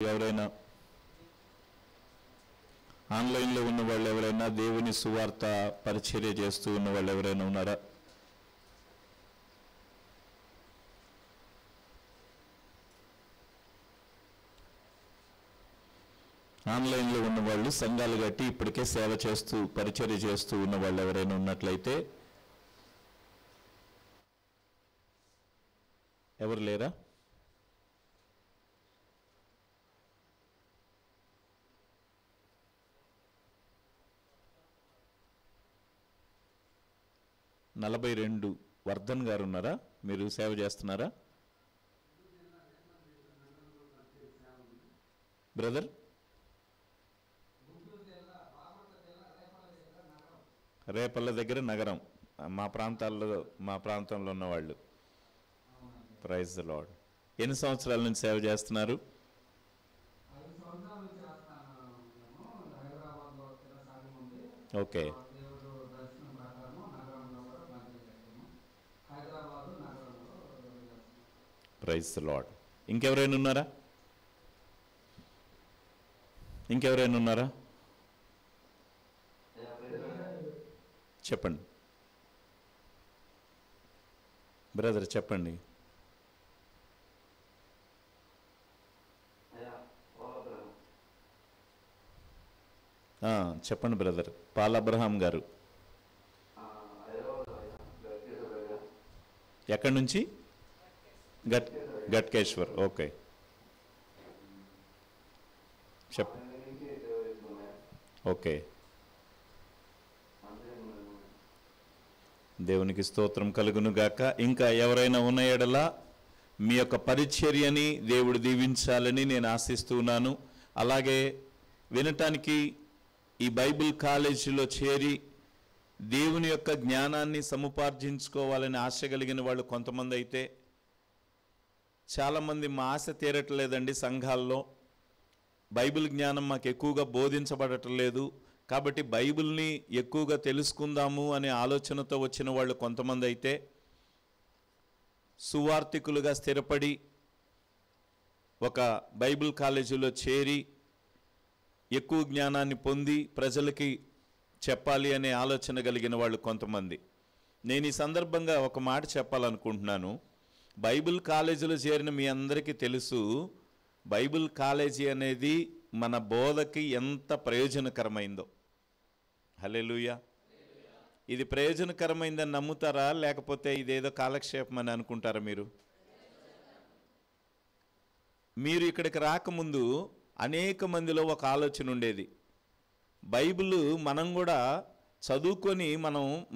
ఎవరైనా ఆన్లైన్లో ఉన్న వాళ్ళు ఎవరైనా దేవుని సువార్త పరిచర్య చేస్తూ ఉన్న వాళ్ళు ఎవరైనా ఉన్నారా? ఆన్లైన్లో ఉన్న వాళ్ళు సంఘాలు కట్టి ఇప్పటికే సేవ చేస్తూ పరిచర్య చేస్తూ ఉన్న వాళ్ళు ఎవరైనా ఉన్నట్లయితే ఎవరు లేరా? నలభై 42 వర్ధన్ గారు ఉన్నారా? మీరు సేవ చేస్తున్నారా బ్రదర్? రేపల్ల దగ్గర నగరం, మా ప్రాంతంలో ఉన్నవాళ్ళు. Praise the lord. ఎన్ని సంవత్సరాల నుంచి సేవ చేస్తున్నారు? Okay, praise the lord. ఇంకెవరైనా ఉన్నారా? చెప్పండి బ్రదర్, చెప్పండి. చెప్పండి బ్రదర్. పాల్ అబ్రహాం గారు ఎక్కడి నుంచి? గట్కేశ్వర్. Okay, okay. దేవునికి స్తోత్రం కలుగును గాక. ఇంకా ఎవరైనా ఉన్న ఎడల మీ యొక్క పరిచర్యని దేవుడు దీవించాలని నేను ఆశిస్తున్నాను. అలాగే వినటానికి ఈ బైబిల్ కాలేజీలో చేరి దేవుని యొక్క జ్ఞానాన్ని సముపార్జించుకోవాలని ఆశ కలిగిన వాళ్ళు కొంతమంది అయితే, చాలామంది మా ఆశ తీరట్లేదండి, సంఘాల్లో బైబిల్ జ్ఞానం మాకు ఎక్కువగా బోధించబడటం లేదు, కాబట్టి బైబిల్ని ఎక్కువగా తెలుసుకుందాము అనే ఆలోచనతో వచ్చిన వాళ్ళు కొంతమంది అయితే, సువార్థికులుగా స్థిరపడి ఒక బైబిల్ కాలేజీలో చేరి ఎక్కువ జ్ఞానాన్ని పొంది ప్రజలకి చెప్పాలి అనే ఆలోచన కలిగిన వాళ్ళు కొంతమంది. నేను ఈ సందర్భంగా ఒక మాట చెప్పాలనుకుంటున్నాను. బైబిల్ కాలేజీలో చేరిన మీ అందరికీ తెలుసు, బైబిల్ కాలేజీ అనేది మన బోధకి ఎంత ప్రయోజనకరమైందో. హల్లెలూయా. ఇది ప్రయోజనకరమైందని నమ్ముతారా, లేకపోతే ఇదేదో కాలక్షేపం అని అనుకుంటారా? మీరు ఇక్కడికి రాకముందు అనేక మందిలో ఒక ఆలోచన ఉండేది, బైబిల్ మనం కూడా చదువుకొని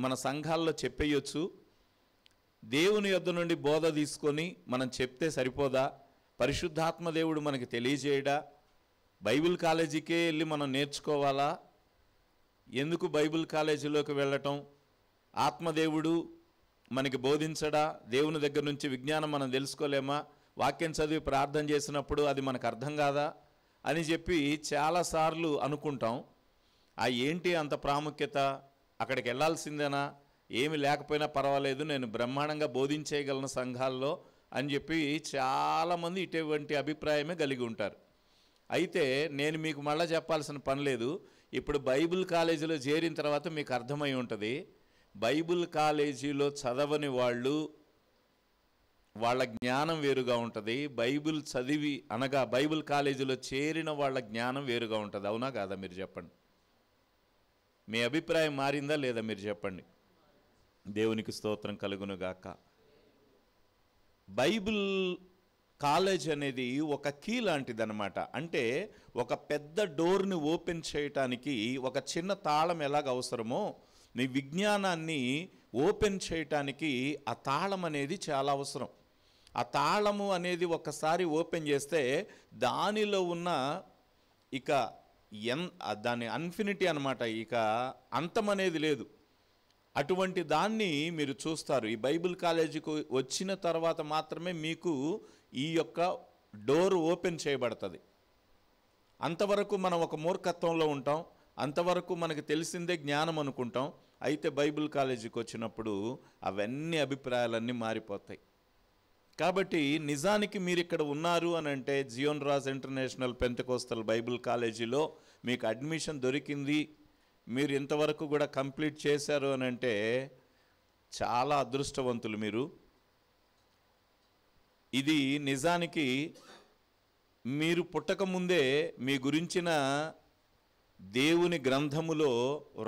మన సంఘాల్లో చెప్పేయచ్చు, దేవుని యొద్ద నుండి బోధ తీసుకొని మనం చెప్తే సరిపోదా, పరిశుద్ధాత్మ దేవుడు మనకి తెలియజేయడా, బైబిల్ కాలేజీకే వెళ్ళి మనం నేర్చుకోవాలా, ఎందుకు బైబిల్ కాలేజీలోకి వెళ్ళటం, ఆత్మదేవుడు మనకి బోధించడా, దేవుని దగ్గర నుంచి విజ్ఞానం మనం తెలుసుకోలేమా, వాక్యం చదివి ప్రార్థన చేసినప్పుడు అది మనకు అర్థం కాదా అని చెప్పి చాలాసార్లు అనుకుంటాం. ఏంటి అంత ప్రాముఖ్యత, అక్కడికి వెళ్ళాల్సిందేనా, ఏమి లేకపోయినా పర్వాలేదు, నేను బ్రహ్మాండంగా బోధించేయగలను సంఘాల్లో అని చెప్పి చాలామంది ఇటువంటి అభిప్రాయమే కలిగి ఉంటారు. అయితే నేను మీకు మళ్ళీ చెప్పాల్సిన పని లేదు. ఇప్పుడు బైబిల్ కాలేజీలో చేరిన తర్వాత మీకు అర్థమై ఉంటుంది, బైబిల్ కాలేజీలో చదవని వాళ్ళ జ్ఞానం వేరుగా ఉంటుంది, బైబిల్ చదివి బైబిల్ కాలేజీలో చేరిన వాళ్ళ జ్ఞానం వేరుగా ఉంటుంది. అవునా కాదా? మీరు చెప్పండి. మీ అభిప్రాయం మారిందా లేదా? మీరు చెప్పండి. దేవునికి స్తోత్రం కలుగును గాక. బైబిల్ కాలేజ్ అనేది ఒక కీ లాంటిది అనమాట. అంటే ఒక పెద్ద డోర్ని ఓపెన్ చేయటానికి ఒక చిన్న తాళం ఎలాగ అవసరమో, మీ విజ్ఞానాన్ని ఓపెన్ చేయటానికి ఆ తాళం అనేది చాలా అవసరం. ఆ తాళము అనేది ఒకసారి ఓపెన్ చేస్తే దానిలో ఉన్న దాని అన్ఫినిటీ అనమాట, ఇక అంతం అనేది లేదు. అటువంటి దాన్ని మీరు చూస్తారు. ఈ బైబిల్ కాలేజీకి వచ్చిన తర్వాత మాత్రమే మీకు ఈ యొక్క డోర్ ఓపెన్ చేయబడుతుంది. అంతవరకు మనం ఒక మూర్ఖత్వంలో ఉంటాం, అంతవరకు మనకు తెలిసిందే జ్ఞానం అనుకుంటాం. అయితే బైబిల్ కాలేజీకి వచ్చినప్పుడు అవన్నీ అభిప్రాయాలన్నీ మారిపోతాయి. కాబట్టి నిజానికి మీరు ఇక్కడ ఉన్నారు అని అంటే zoon Raj international Pentecostal Bible కాలేజీలో మీకు అడ్మిషన్ దొరికింది, మీరు ఇంతవరకు కూడా కంప్లీట్ చేశారు అని అంటే చాలా అదృష్టవంతులు మీరు. ఇది నిజానికి మీరు పుట్టకముందే మీ గురించిన దేవుని గ్రంథములో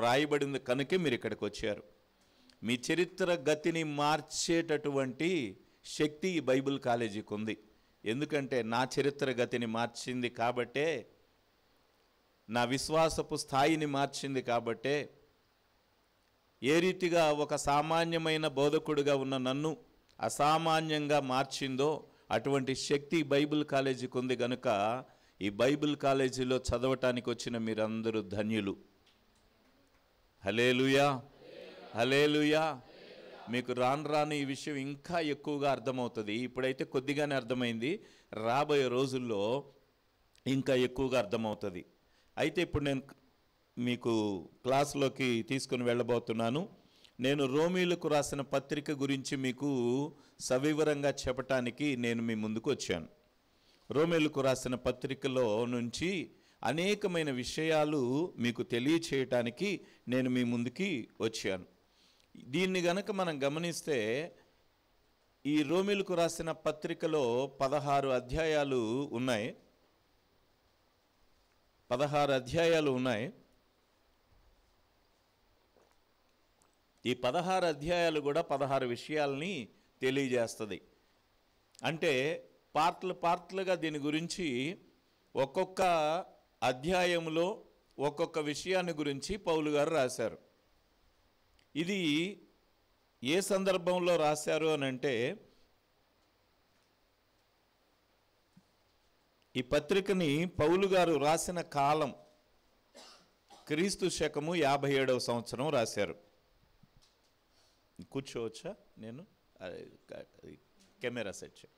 రాయబడింది కనుకే మీరు ఇక్కడికి వచ్చారు. మీ చరిత్ర గతిని మార్చేటటువంటి శక్తి ఈ బైబిల్ కాలేజీకి ఉంది. ఎందుకంటే నా చరిత్ర గతిని మార్చింది కాబట్టే, నా విశ్వాసపు స్థాయిని మార్చింది కాబట్టే, ఏ రీతిగా ఒక సామాన్యమైన బోధకుడిగా ఉన్న నన్ను అసామాన్యంగా మార్చిందో అటువంటి శక్తి బైబిల్ కాలేజీకి ఉంది కనుక ఈ బైబిల్ కాలేజీలో చదవటానికి వచ్చిన మీరందరూ ధన్యులు. హల్లెలూయా, హల్లెలూయా. మీకు రాను రాను ఈ విషయం ఇంకా ఎక్కువగా అర్థమవుతుంది. ఇప్పుడైతే కొద్దిగానే అర్థమైంది, రాబోయే రోజుల్లో ఇంకా ఎక్కువగా అర్థమవుతుంది. అయితే ఇప్పుడు నేను మీకు క్లాస్లోకి తీసుకుని వెళ్ళబోతున్నాను. నేను రోమీలకు రాసిన పత్రిక గురించి మీకు సవివరంగా చెప్పటానికి నేను మీ ముందుకు వచ్చాను. రోమీలకు రాసిన పత్రికలో నుంచి అనేకమైన విషయాలు మీకు తెలియచేయటానికి నేను మీ ముందుకి వచ్చాను. దీన్ని గనక మనం గమనిస్తే ఈ రోమీలకు రాసిన పత్రికలో 16 అధ్యాయాలు ఉన్నాయి. 16 అధ్యాయాలు ఉన్నాయి. ఈ 16 అధ్యాయాలు కూడా 16 విషయాల్ని తెలియజేస్తుంది. అంటే పార్ట్లుగా దీని గురించి ఒక్కొక్క అధ్యాయంలో ఒక్కొక్క విషయాన్ని గురించి పౌలు గారు రాశారు. ఇది ఏ సందర్భంలో రాశారు అని అంటే, ఈ పత్రికని పౌలు గారు రాసిన కాలం క్రీస్తు శకము 57వ సంవత్సరం రాశారు. కూర్చోవచ్చా? నేను కెమెరా సెట్ చే.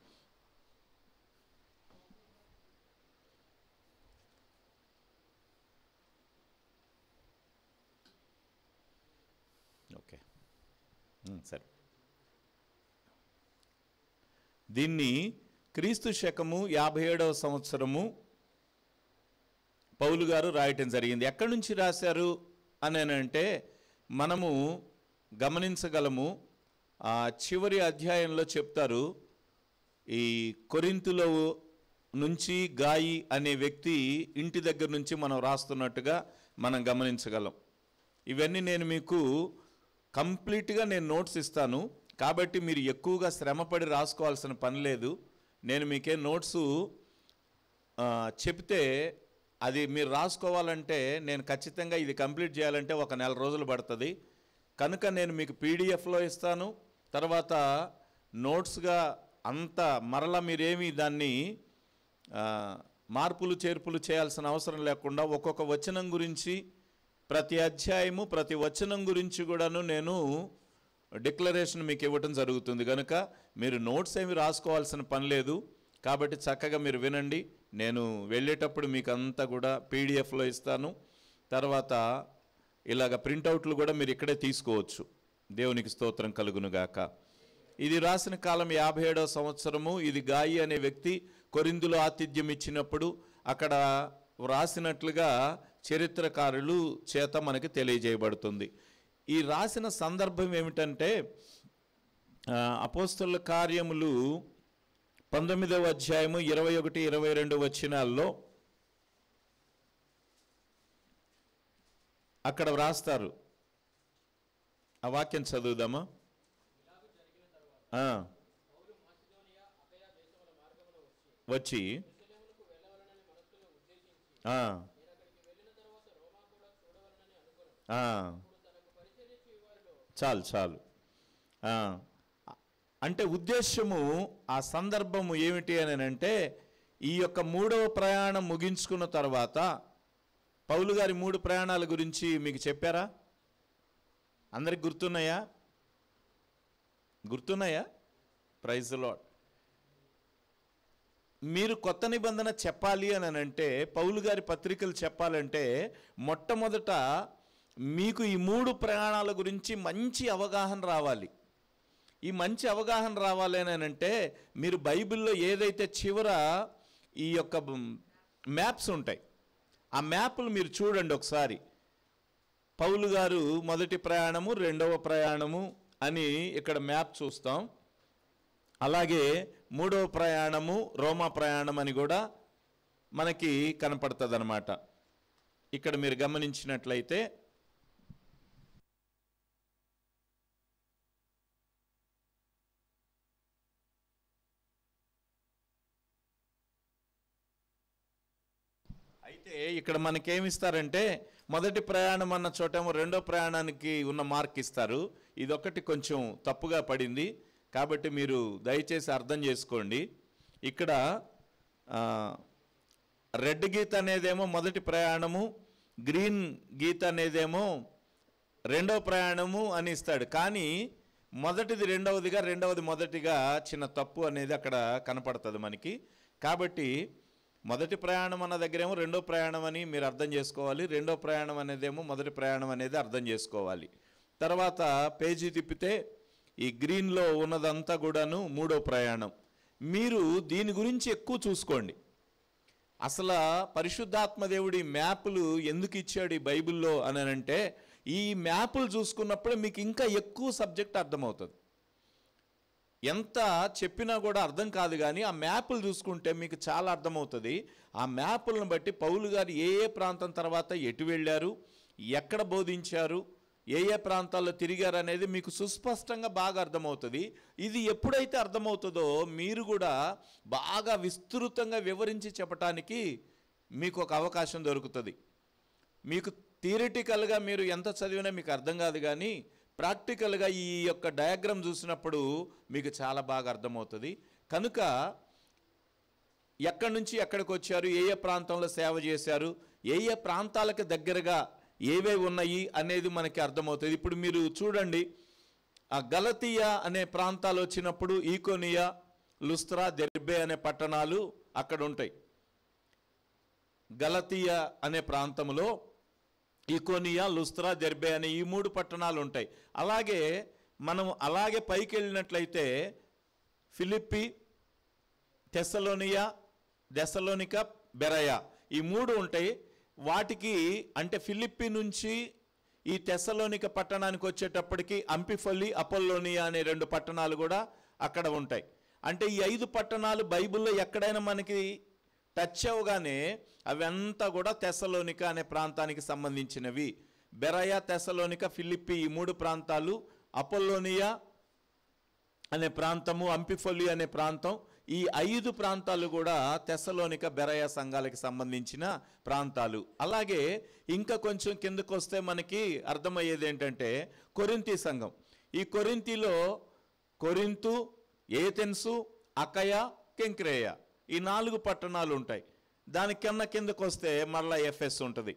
ఓకే, సరే. దీన్ని క్రీస్తు శకము 57వ సంవత్సరము పౌలు గారు రాయటం జరిగింది. ఎక్కడి నుంచి రాశారు అని అంటే మనము గమనించగలము. చివరి అధ్యాయంలో చెప్తారు, ఈ కొరింథులో నుంచి గాయి అనే వ్యక్తి ఇంటి దగ్గర నుంచి మనం రాస్తున్నట్టుగా మనం గమనించగలం. ఇవన్నీ నేను మీకు కంప్లీట్గా నేను నోట్స్ ఇస్తాను, కాబట్టి మీరు ఎక్కువగా శ్రమపడి రాసుకోవాల్సిన పని లేదు. నేను మీకే నోట్సు చెప్తే అది మీరు రాసుకోవాలంటే నేను ఖచ్చితంగా ఇది కంప్లీట్ చేయాలంటే 1 నెల రోజులు పడుతుంది. కనుక నేను మీకు పీడిఎఫ్లో ఇస్తాను. తర్వాత నోట్స్గా అంతా మరలా మీరేమి దాన్ని మార్పులు చేర్పులు చేయాల్సిన అవసరం లేకుండా ఒక్కొక్క వచనం గురించి, ప్రతి అధ్యాయము ప్రతి వచనం గురించి కూడాను నేను డిక్లరేషన్ మీకు ఇవ్వటం జరుగుతుంది. కనుక మీరు నోట్స్ ఏమి రాసుకోవాల్సిన పని లేదు. కాబట్టి చక్కగా మీరు వినండి. నేను వెళ్ళేటప్పుడు మీకు అంతా కూడా పీడిఎఫ్లో ఇస్తాను. తర్వాత ఇలాగ ప్రింటౌట్లు కూడా మీరు ఇక్కడే తీసుకోవచ్చు. దేవునికి స్తోత్రం కలుగునుగాక. ఇది రాసిన కాలం 57వ సంవత్సరము. ఇది గాయి అనే వ్యక్తి కొరింథులో ఆతిథ్యం ఇచ్చినప్పుడు అక్కడ వ్రాసినట్లుగా చరిత్రకారులు చేత మనకి తెలియజేయబడుతుంది. ఈ రాసిన సందర్భం ఏమిటంటే, అపోస్తలుల కార్యములు 19వ అధ్యాయము 21, 22 వచనాల్లో అక్కడ వ్రాస్తారు. ఆ వాక్యం చదువుదామా? వచ్చి చాలు. అంటే ఉద్దేశము, ఆ సందర్భము ఏమిటి అని అంటే, ఈ యొక్క 3వ ప్రయాణం ముగించుకున్న తర్వాత పౌలు గారి 3 ప్రయాణాల గురించి మీకు చెప్పారా? అందరికి గుర్తున్నాయా? Praise the lord. మీరు కొత్త నిబంధన చెప్పాలి అని అంటే, పౌలు గారి పత్రికలు చెప్పాలంటే మొట్టమొదట మీకు ఈ 3 ప్రయాణాల గురించి మంచి అవగాహన రావాలి. ఈ మంచి అవగాహన రావాలి అని అంటే మీరు బైబిల్లో ఏదైతే చివర ఈ యొక్క మ్యాప్స్ ఉంటాయి, ఆ మ్యాప్లు మీరు చూడండి ఒకసారి. పౌలు గారు మొదటి ప్రయాణము, రెండవ ప్రయాణము అని ఇక్కడ మ్యాప్ చూస్తాం. అలాగే మూడవ ప్రయాణము రోమా ప్రయాణం అని కూడా మనకి కనపడుతుంది అన్నమాట. ఇక్కడ మీరు గమనించినట్లయితే అయితే ఇక్కడ మనకేమిస్తారంటే మొదటి ప్రయాణం అన్న చోటేమో రెండో ప్రయాణానికి ఉన్న మార్క్ ఇస్తారు. ఇదొకటి కొంచెం తప్పుగా పడింది, కాబట్టి మీరు దయచేసి అర్థం చేసుకోండి. ఇక్కడ రెడ్ గీత అనేదేమో మొదటి ప్రయాణము, గ్రీన్ గీత అనేదేమో రెండవ ప్రయాణము అని ఇస్తాడు. కానీ మొదటిది రెండవదిగా, రెండవది మొదటిగా చిన్న తప్పు అనేది అక్కడ కనపడుతుంది మనకి. కాబట్టి మొదటి ప్రయాణం అన్న దగ్గరేమో రెండో ప్రయాణం అని మీరు అర్థం చేసుకోవాలి, రెండో ప్రయాణం అనేదేమో మొదటి ప్రయాణం అనేది అర్థం చేసుకోవాలి. తర్వాత పేజీ తిప్పితే ఈ గ్రీన్లో ఉన్నదంతా కూడాను మూడో ప్రయాణం. మీరు దీని గురించి ఎక్కువ చూసుకోండి. అసలు పరిశుద్ధాత్మ దేవుడి మ్యాపులు ఎందుకు ఇచ్చాడు ఈ బైబిల్లో అని అంటే, ఈ మ్యాపులు చూసుకున్నప్పుడే మీకు ఇంకా ఎక్కువ సబ్జెక్ట్ అర్థమవుతుంది. ఎంత చెప్పినా కూడా అర్థం కాదు, కానీ ఆ మ్యాపులు చూసుకుంటే మీకు చాలా అర్థమవుతుంది. ఆ మ్యాపులను బట్టి పౌలు గారు ఏ ఏ ప్రాంతం తర్వాత ఎటు వెళ్ళారు, ఎక్కడ బోధించారు, ఏ ఏ ప్రాంతాల్లో తిరిగారు అనేది మీకు సుస్పష్టంగా బాగా అర్థమవుతుంది. ఇది ఎప్పుడైతే అర్థమవుతుందో మీరు కూడా బాగా విస్తృతంగా వివరించి చెప్పటానికి మీకు ఒక అవకాశం దొరుకుతుంది. మీకు థియరిటికల్గా మీరు ఎంత చదివినా మీకు అర్థం కాదు, కానీ ప్రాక్టికల్గా ఈ యొక్క డయాగ్రామ్ చూసినప్పుడు మీకు చాలా బాగా అర్థమవుతుంది. కనుక ఎక్కడి నుంచి ఎక్కడికి వచ్చారు, ఏ ఏ ప్రాంతంలో సేవ చేశారు, ఏ ఏ ప్రాంతాలకు దగ్గరగా ఏవేవి ఉన్నాయి అనేది మనకి అర్థమవుతుంది. ఇప్పుడు మీరు చూడండి, ఆ గలతీయా అనే ప్రాంతాలు వచ్చినప్పుడు ఈకోనియా, లుస్త్రా, దెర్బే అనే పట్టణాలు అక్కడ ఉంటాయి. గలతీయా అనే ప్రాంతంలో ఈకోనియా, లుస్త్రా, దెర్బే అనే ఈ 3 పట్టణాలు ఉంటాయి. అలాగే మనం అలాగే పైకి వెళ్ళినట్లయితే ఫిలిప్పి, తెస్సలోనిక, బెరయా ఈ 3 ఉంటాయి. వాటికి అంటే ఫిలిప్పి నుంచి ఈ తెస్సలోనిక పట్టణానికి వచ్చేటప్పటికి అంపిఫొలి, అపోల్లోనియా అనే 2 పట్టణాలు కూడా అక్కడ ఉంటాయి. అంటే ఈ 5 పట్టణాలు బైబిల్లో ఎక్కడైనా మనకి టచ్ అవగానే అవంతా కూడా తెస్సలోనిక అనే ప్రాంతానికి సంబంధించినవి. బెరయా, తెస్సలోనిక, ఫిలిప్పి ఈ 3 ప్రాంతాలు, అపోల్లోనియా అనే ప్రాంతము, అంపిఫొలి అనే ప్రాంతం, ఈ 5 ప్రాంతాలు కూడా తెస్సలోనిక, బెరయా సంఘాలకు సంబంధించిన ప్రాంతాలు. అలాగే ఇంకా కొంచెం కిందకు వస్తే మనకి అర్థమయ్యేది ఏంటంటే కొరింథీ సంఘం. ఈ కొరింథీలో కొరింతు, ఏథెన్సు, అకయ, కెంక్రేయ ఈ 4 పట్టణాలు ఉంటాయి. దానికన్నా కిందకు వస్తే మళ్ళా ఎఫెస్ ఉంటుంది.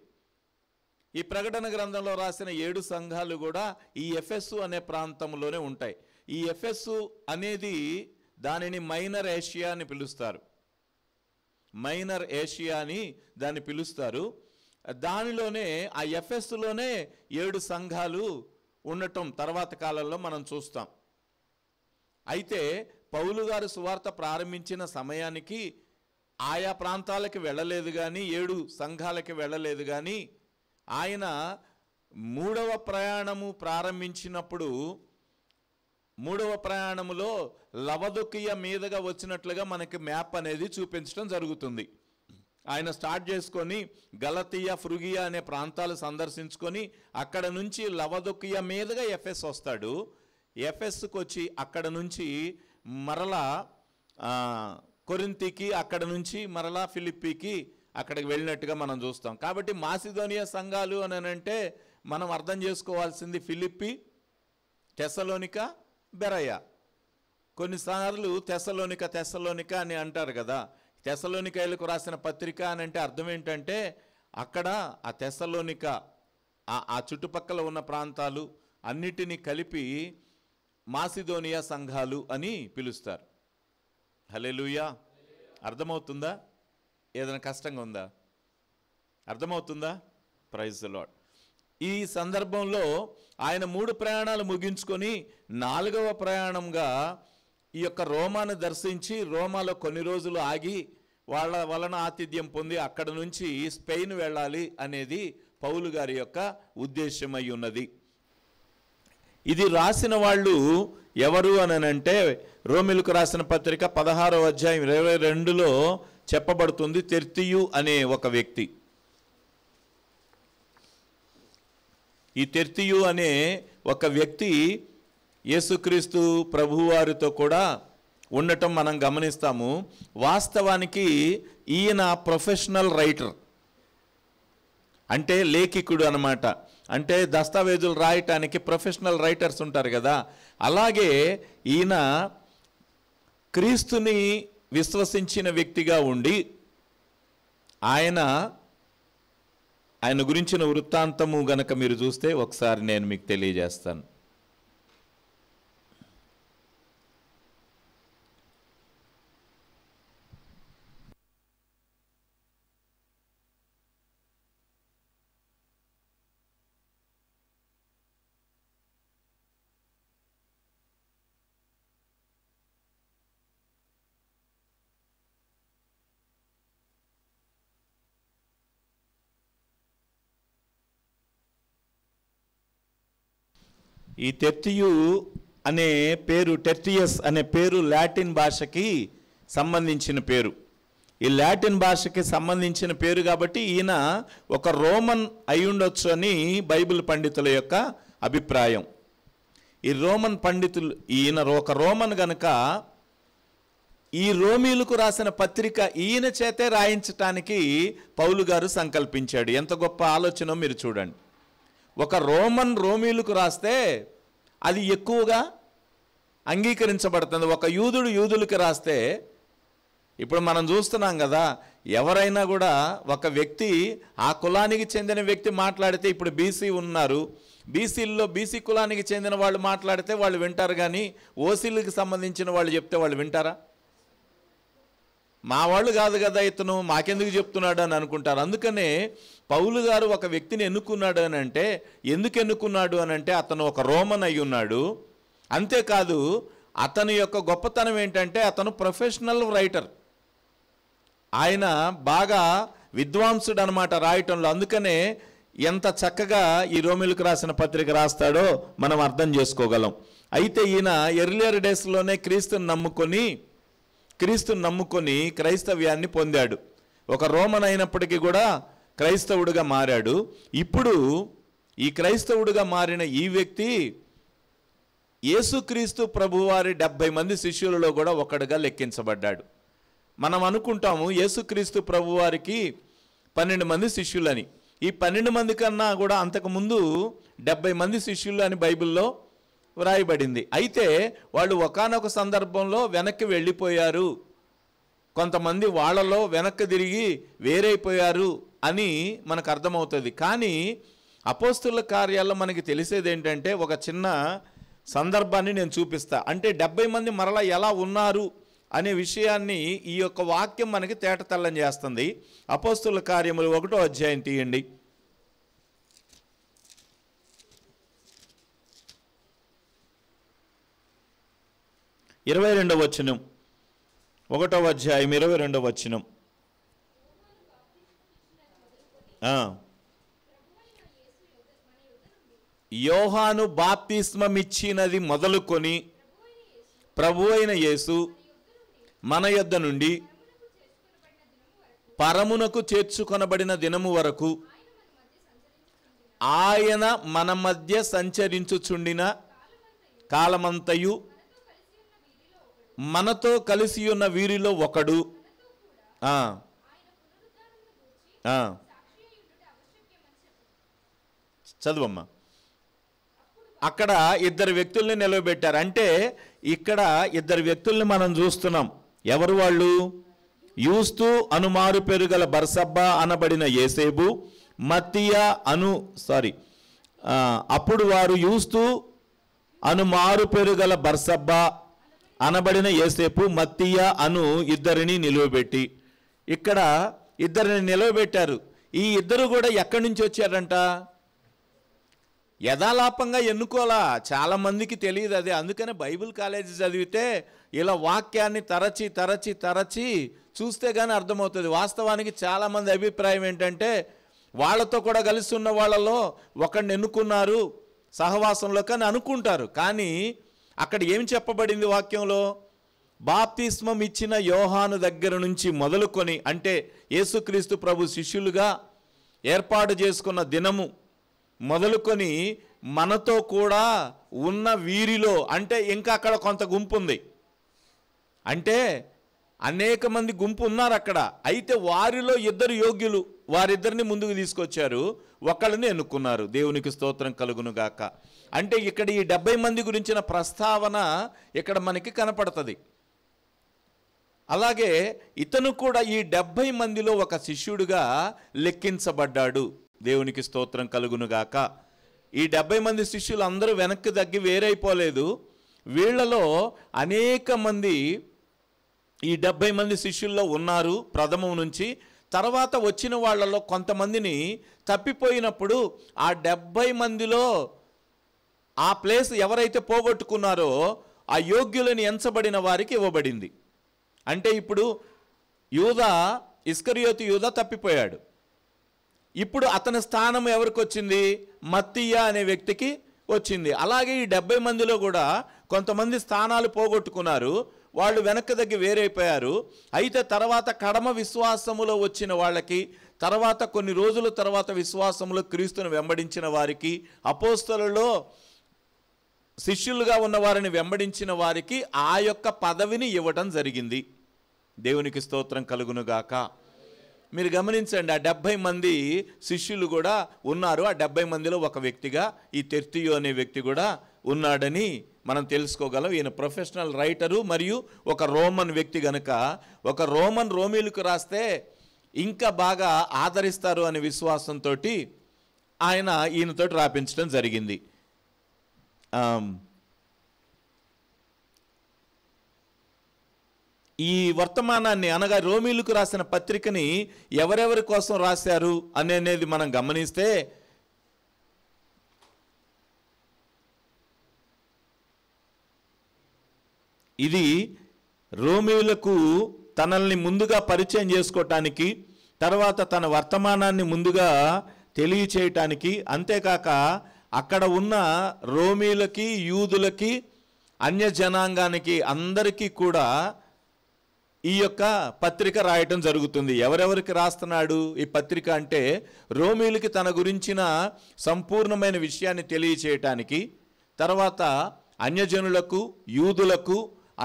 ఈ ప్రకటన గ్రంథంలో రాసిన 7 సంఘాలు కూడా ఈ ఎఫెస్సు అనే ప్రాంతంలోనే ఉంటాయి. ఈ ఎఫెస్సు అనేది దానిని మైనర్ ఏషియా అని పిలుస్తారు. మైనర్ ఏషియా అని దాన్ని పిలుస్తారు. దానిలోనే ఆ ఎఫెస్సులోనే 7 సంఘాలు ఉండటం తర్వాత కాలంలో మనం చూస్తాం. అయితే పౌలు గారు సువార్త ప్రారంభించిన సమయానికి ఆయా ప్రాంతాలకు వెళ్ళలేదు, కానీ 7 సంఘాలకి వెళ్ళలేదు. కానీ ఆయన 3వ ప్రయాణము ప్రారంభించినప్పుడు 3వ ప్రయాణములో లవదొకియ మీదుగా వచ్చినట్లుగా మనకి మ్యాప్ అనేది చూపించడం జరుగుతుంది. ఆయన స్టార్ట్ చేసుకొని గలతీయ, ఫ్రుగియా అనే ప్రాంతాలు సందర్శించుకొని అక్కడ నుంచి లవదొకియ మీదుగా ఎఫెస్ వస్తాడు. ఎఫెస్కు వచ్చి అక్కడ నుంచి మరలా కొరింథీకి, అక్కడ నుంచి మరలా ఫిలిప్పీకి అక్కడికి వెళ్ళినట్టుగా మనం చూస్తాం. కాబట్టి మాసిదోనియా సంఘాలు అని అంటే మనం అర్థం చేసుకోవాల్సింది ఫిలిప్పి, తెస్సలోనిక, బెరయా. కొన్నిసార్లు తెస్సలోనిక అని అంటారు కదా. తెస్సలోనికైలకు రాసిన పత్రిక అని అంటే అర్థం ఏంటంటే అక్కడ ఆ తెస్సలోనిక ఆ చుట్టుపక్కల ఉన్న ప్రాంతాలు అన్నిటినీ కలిపి మాసిదోనియా సంఘాలు అని పిలుస్తారు. హల్లెలూయా. అర్థమవుతుందా? ఏదైనా కష్టంగా ఉందా? అర్థమవుతుందా? Praise the lord. ఈ సందర్భంలో ఆయన 3 ప్రయాణాలు ముగించుకొని 4వ ప్రయాణంగా ఈ యొక్క రోమాను దర్శించి రోమాలో కొన్ని రోజులు ఆగి వాళ్ళ వలన ఆతిథ్యం పొంది అక్కడ నుంచి స్పెయిన్ వెళ్ళాలి అనేది పౌలు గారి యొక్క ఉద్దేశమై ఉన్నది. ఇది రాసిన వాళ్ళు ఎవరు అనంటే రోమిలకు రాసిన పత్రిక 16వ అధ్యాయం 22లో చెప్పబడుతుంది. తెర్తియు అనే ఒక వ్యక్తి. ఈ తెర్తియు అనే ఒక వ్యక్తి యేసుక్రీస్తు ప్రభువారితో కూడా ఉండటం మనం గమనిస్తాము. వాస్తవానికి ఈయన ప్రొఫెషనల్ రైటర్, అంటే లేఖికుడు అన్నమాట. అంటే దస్తావేజులు రాయటానికి ప్రొఫెషనల్ రైటర్స్ ఉంటారు కదా, అలాగే ఈయన క్రీస్తుని విశ్వసించిన వ్యక్తిగా ఉండి ఆయన గురించిన వృత్తాంతము గనక మీరు చూస్తే ఒకసారి నేను మీకు తెలియజేస్తాను. ఈ తెర్తియు అనే పేరు, టెర్టియస్ అనే పేరు లాటిన్ భాషకి సంబంధించిన పేరు. ఈ లాటిన్ భాషకి సంబంధించిన పేరు కాబట్టి ఈయన ఒక రోమన్ అయి ఉండొచ్చు అని బైబిల్ పండితుల యొక్క అభిప్రాయం. ఈ రోమన్ పండితులు, ఈయన ఒక రోమన్ గనుక ఈ రోమీలకు రాసిన పత్రిక ఈయన చేతే రాయించటానికి పౌలు గారు సంకల్పించాడు. ఎంత గొప్ప ఆలోచన మీరు చూడండి. ఒక రోమీలకు రాస్తే అది ఎక్కువగా అంగీకరించబడుతుంది. ఒక యూదులకి రాస్తే, ఇప్పుడు మనం చూస్తున్నాం కదా, ఎవరైనా కూడా ఒక వ్యక్తి ఆ కులానికి చెందిన వ్యక్తి మాట్లాడితే, ఇప్పుడు బీసీ ఉన్నారు, బీసీ కులానికి చెందిన వాళ్ళు మాట్లాడితే వాళ్ళు వింటారు, కానీ ఓసీలకు సంబంధించిన వాళ్ళు చెప్తే వాళ్ళు వింటారా? మా వాళ్ళు కాదు కదా ఇతను, మాకెందుకు చెప్తున్నాడు అని అనుకుంటారు. అందుకనే పౌలు గారు ఒక వ్యక్తిని ఎన్నుకున్నాడు అని అంటే, ఎందుకు ఎన్నుకున్నాడు అని అంటే అతను ఒక రోమన్ అయి ఉన్నాడు. అంతేకాదు అతని యొక్క గొప్పతనం ఏంటంటే అతను ప్రొఫెషనల్ రైటర్, ఆయన బాగా విద్వాంసుడు అనమాట రాయటంలో. అందుకనే ఎంత చక్కగా ఈ రోమిలకు రాసిన పత్రిక రాస్తాడో మనం అర్థం చేసుకోగలం. అయితే ఈయన ఎర్లియర్ డేస్లోనే క్రీస్తుని నమ్ముకొని క్రైస్తవ్యాన్ని పొందాడు. ఒక రోమన్ అయినప్పటికీ కూడా క్రైస్తవుడిగా మారాడు. ఇప్పుడు ఈ క్రైస్తవుడిగా మారిన ఈ వ్యక్తి యేసుక్రీస్తు ప్రభువారి 70 మంది శిష్యులలో కూడా ఒకడుగా లెక్కించబడ్డాడు. మనం అనుకుంటాము యేసుక్రీస్తు ప్రభువారికి 12 మంది శిష్యులని. ఈ 12 మంది కన్నా కూడా అంతకుముందు 70 మంది శిష్యులు అని బైబిల్లో వ్రాయబడింది. అయితే వాళ్ళు ఒకానొక సందర్భంలో వెనక్కి వెళ్ళిపోయారు, కొంతమంది వాళ్ళలో వెనక్కి తిరిగి వేరైపోయారు అని మనకు అర్థమవుతుంది. కానీ అపోస్తుల కార్యాల్లో మనకి తెలిసేది ఏంటంటే, ఒక చిన్న సందర్భాన్ని నేను చూపిస్తా. అంటే 70 మంది మరలా ఎలా ఉన్నారు అనే విషయాన్ని ఈ యొక్క వాక్యం మనకి తేటతెల్లం చేస్తుంది. అపోస్తుల కార్యములు 1వ అధ్యాయం తీయండి. 22వ వచనం. 1వ అధ్యాయం 22వ వచనం. యోహాను బాప్తిస్మమిచ్చినది మొదలుకొని ప్రభువైన యేసు మన యొద్ద నుండి పరమునకు చేర్చుకొనబడిన దినము వరకు ఆయన మన మధ్య సంచరించుచుండిన కాలమంతయు మనతో కలిసి ఉన్న వీరిలో ఒకడు. చదువమ్మా. అక్కడ 2 వ్యక్తుల్ని నిలవబెట్టారు. అంటే ఇక్కడ 2 వ్యక్తుల్ని మనం చూస్తున్నాం. ఎవరు వాళ్ళు? యూస్తు అనుమారు పెరుగల బర్సబ్బా అనబడిన యేసేబు, మత్తియా అప్పుడు వారు యూస్తు అనుమారు పెరుగల బర్సబ్బా అనబడిన యేసేపు, మత్తియా అను 2 నిలువబెట్టి, ఇక్కడ 2 నిలవబెట్టారు. ఈ 2 కూడా ఎక్కడి నుంచి వచ్చారంట? యథాలాపంగా ఎన్నుకోలా. చాలామందికి తెలియదు అదే. అందుకనే బైబిల్ కాలేజీ చదివితే ఇలా వాక్యాన్ని తరచి తరచి తరచి చూస్తే కానీ అర్థమవుతుంది. వాస్తవానికి చాలామంది అభిప్రాయం ఏంటంటే వాళ్ళతో కూడా కలిసి ఉన్న వాళ్ళలో ఒకడిని ఎన్నుకున్నారు సహవాసంలో కానీ అనుకుంటారు. కానీ అక్కడ ఏం చెప్పబడింది వాక్యంలో? బాప్తిస్మం ఇచ్చిన యోహాను దగ్గర నుంచి మొదలుకొని, అంటే యేసుక్రీస్తు ప్రభు శిష్యులుగా ఏర్పాటు చేసుకున్న దినము మొదలుకొని మనతో కూడా ఉన్న వీరిలో, అంటే ఇంకా అక్కడ కొంత గుంపు ఉంది, అంటే అనేక మంది గుంపు ఉన్నారు అక్కడ. అయితే వారిలో 2 యోగ్యులు, వారిద్దరిని ముందుకు తీసుకొచ్చారు, ఒకళ్ళని ఎన్నుకున్నారు. దేవునికి స్తోత్రం కలుగును గాక. అంటే ఇక్కడ ఈ 70 మంది గురించిన ప్రస్తావన ఇక్కడ మనకి కనపడుతుంది. అలాగే ఇతను కూడా ఈ 70 మందిలో ఒక శిష్యుడిగా లెక్కించబడ్డాడు. దేవునికి స్తోత్రం కలుగును గాక. ఈ 70 మంది శిష్యులు అందరూ వెనక్కి తగ్గి వేరైపోలేదు. వీళ్లలో అనేక మంది ఈ 70 మంది శిష్యుల్లో ఉన్నారు ప్రథమం నుంచి. తర్వాత వచ్చిన వాళ్ళలో కొంతమందిని తప్పిపోయినప్పుడు ఆ 70 మందిలో ఆ ప్లేస్ ఎవరైతే పోగొట్టుకున్నారో ఆ యోగ్యులని ఎంచబడిన వారికి ఇవ్వబడింది. అంటే ఇప్పుడు యూదా, ఇస్కరియోతు యూదా తప్పిపోయాడు. ఇప్పుడు అతని స్థానం ఎవరికి వచ్చింది? మత్తీయ అనే వ్యక్తికి వచ్చింది. అలాగే ఈ 70 మందిలో కూడా కొంతమంది స్థానాలు పోగొట్టుకున్నారు, వాళ్ళు వెనక్కి దగ్గర వేరైపోయారు. అయితే తర్వాత కడమ విశ్వాసములో వచ్చిన వాళ్ళకి, తర్వాత కొన్ని రోజుల తర్వాత విశ్వాసములో క్రీస్తును వెంబడించిన వారికి, అపోస్తలులో శిష్యులుగా ఉన్న వారిని వెంబడించిన వారికి ఆ యొక్క పదవిని ఇవ్వటం జరిగింది. దేవునికి స్తోత్రం కలుగునుగాక. మీరు గమనించండి, ఆ 70 మంది శిష్యులు కూడా ఉన్నారు. ఆ 70 మందిలో ఒక వ్యక్తిగా ఈ తెర్తియు అనే వ్యక్తి కూడా ఉన్నాడని మనం తెలుసుకోగలం. ఈయన ప్రొఫెషనల్ రైటరు మరియు ఒక రోమన్ వ్యక్తి గనుక, ఒక రోమీలకు రాస్తే ఇంకా బాగా ఆదరిస్తారు అనే విశ్వాసంతో ఆయన ఈయనతోటి రాపించడం జరిగింది. ఈ వర్తమానాన్ని అనగా రోమీలకు రాసిన పత్రికని ఎవరెవరి కోసం రాశారు అనేది మనం గమనిస్తే, ఇది రోమీలకు తనల్ని ముందుగా పరిచయం చేసుకోవటానికి, తర్వాత తన వర్తమానాన్ని ముందుగా తెలియచేయటానికి, అంతేకాక అక్కడ ఉన్న రోమీలకి, యూదులకి, అన్య జనాంగానికి అందరికీ కూడా ఈ యొక్క పత్రిక రాయటం జరుగుతుంది. ఎవరెవరికి రాస్తున్నాడు ఈ పత్రిక అంటే, రోమీలకి తన గురించిన సంపూర్ణమైన విషయాన్ని తెలియచేయటానికి, తర్వాత అన్యజనులకు, యూదులకు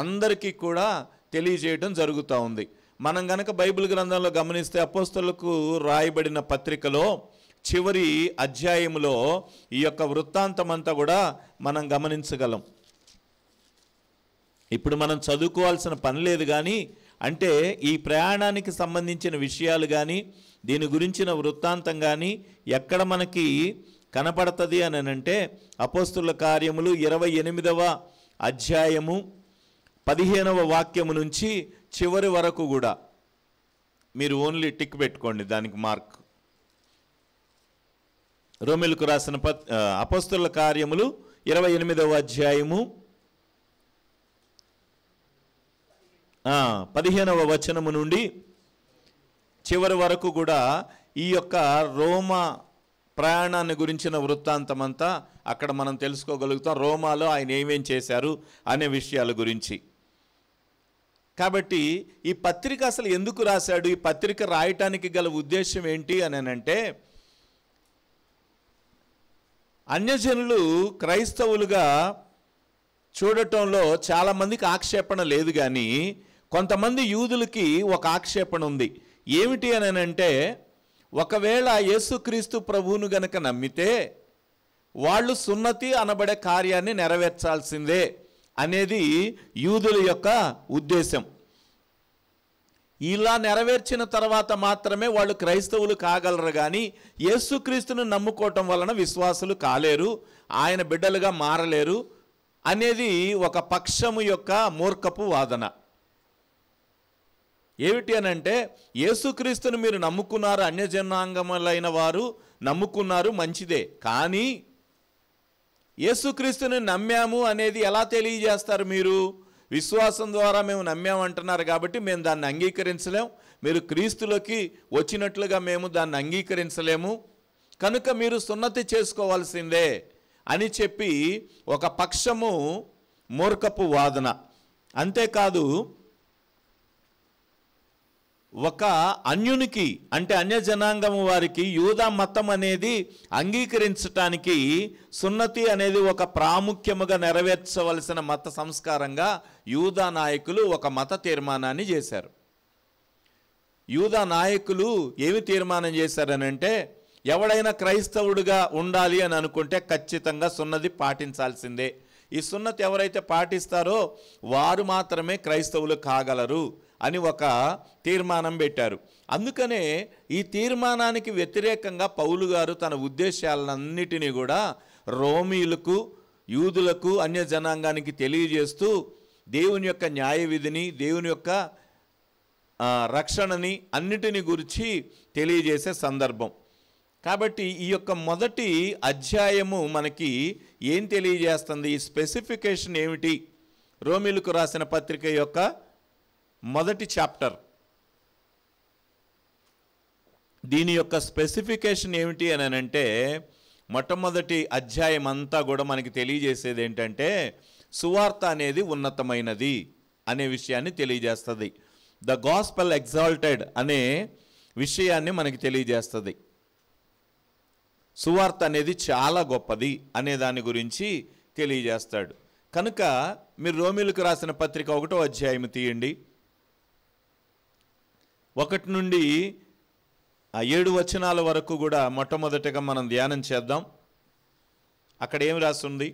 అందరికీ కూడా తెలియజేయడం జరుగుతూ ఉంది. మనం గనక బైబిల్ గ్రంథంలో గమనిస్తే అపోస్తలులకు రాయబడిన పత్రికలో చివరి అధ్యాయంలో ఈ యొక్క వృత్తాంతం అంతా కూడా మనం గమనించగలం. ఇప్పుడు మనం చదువుకోవాల్సిన పని లేదు, కానీ అంటే ఈ ప్రయాణానికి సంబంధించిన విషయాలు కానీ, దీని గురించిన వృత్తాంతం కానీ ఎక్కడ మనకి కనపడుతుంది అని అంటే, అపోస్తుల కార్యములు 28వ అధ్యాయము 15వ వాక్యము నుంచి చివరి వరకు కూడా మీరు ఓన్లీ టిక్ పెట్టుకోండి, దానికి మార్క్. రోమీలకు రాసిన అపోస్తుల కార్యములు 28వ అధ్యాయము 15వ వచనము నుండి చివరి వరకు కూడా ఈ యొక్క రోమా ప్రయాణాన్ని గురించిన వృత్తాంతం అంతా అక్కడ మనం తెలుసుకోగలుగుతాం. రోమాలో ఆయన ఏమేం చేశారు అనే విషయాల గురించి. కాబట్టి ఈ పత్రిక అసలు ఎందుకు రాశాడు, ఈ పత్రిక రాయటానికి గల ఉద్దేశం ఏంటి అని అంటే, అన్యజనులు క్రైస్తవులుగా చూడటంలో చాలామందికి ఆక్షేపణ లేదు, కానీ కొంతమంది యూదులకి ఒక ఆక్షేపణ ఉంది. ఏమిటి అని అంటే, ఒకవేళ యేసుక్రీస్తు ప్రభువును గనక నమ్మితే వాళ్ళు సున్నతి అనబడే కార్యాన్ని నెరవేర్చాల్సిందే అనేది యూదుల యొక్క ఉద్దేశం. ఇలా నెరవేర్చిన తర్వాత మాత్రమే వాళ్ళు క్రైస్తవులు కాగలరు, కానీ యేసుక్రీస్తును నమ్ముకోవటం వలన విశ్వాసులు కాలేరు, ఆయన బిడ్డలుగా మారలేరు అనేది ఒక పక్షము యొక్క మూర్ఖపు వాదన. ఏమిటి అని అంటే, యేసుక్రీస్తును మీరు నమ్ముకున్నారు, అన్యజనాంగములైన వారు నమ్ముకున్నారు, మంచిదే, కానీ యేసుక్రీస్తుని నమ్మాము అనేది ఎలా తెలియజేస్తారు మీరు? విశ్వాసం ద్వారా మేము నమ్మామంటున్నారు కాబట్టి మేము దాన్ని అంగీకరించలేము. మీరు క్రీస్తులోకి వచ్చినట్లుగా మేము దాన్ని అంగీకరించలేము, కనుక మీరు సున్నతి చేసుకోవాల్సిందే అని చెప్పి ఒక పక్షము మూర్ఖపు వాదన. అంతేకాదు, ఒక అన్యునికి అంటే అన్యజనాంగము వారికి యూదా మతం అనేది అంగీకరించటానికి సున్నతి అనేది ఒక ప్రాముఖ్యముగా నెరవేర్చవలసిన మత సంస్కారంగా యూదా నాయకులు ఒక మత తీర్మానాన్ని చేశారు. యూదా నాయకులు ఏమి తీర్మానం చేశారనంటే, ఎవడైనా క్రైస్తవుడిగా ఉండాలి అని అనుకుంటే ఖచ్చితంగా సున్నతి పాటించాల్సిందే. ఈ సున్నతి ఎవరైతే పాటిస్తారో వారు మాత్రమే క్రైస్తవులు కాగలరు అని ఒక తీర్మానం పెట్టారు. అందుకనే ఈ తీర్మానానికి వ్యతిరేకంగా పౌలు గారు తన ఉద్దేశాలన్నిటినీ కూడా రోమీయులకు, యూదులకు, అన్యజనాంగానికి తెలియజేస్తూ దేవుని యొక్క న్యాయ విధిని, దేవుని యొక్క రక్షణని అన్నిటిని గురించి తెలియజేసే సందర్భం. కాబట్టి ఈ యొక్క మొదటి అధ్యాయము మనకి ఏం తెలియజేస్తుంది? ఈ స్పెసిఫికేషన్ ఏమిటి? రోమీయులకు రాసిన పత్రిక యొక్క మొదటి చాప్టర్, దీని యొక్క స్పెసిఫికేషన్ ఏమిటి అని అంటే, మొట్టమొదటి అధ్యాయం అంతా కూడా మనకి తెలియజేసేది ఏంటంటే, సువార్త అనేది ఉన్నతమైనది అనే విషయాన్ని తెలియజేస్తుంది. ద గాస్పెల్ ఎగ్జాల్టెడ్ అనే విషయాన్ని మనకి తెలియజేస్తుంది. సువార్త అనేది చాలా గొప్పది అనే దాని గురించి తెలియజేస్తాడు. కనుక మీరు రోమీయులకు రాసిన పత్రిక 1వ అధ్యాయం తీయండి. 1 నుండి 7 వచనాల వరకు కూడా మొట్టమొదటిగా మనం ధ్యానం చేద్దాం. అక్కడ ఏమి రాస్తుంది?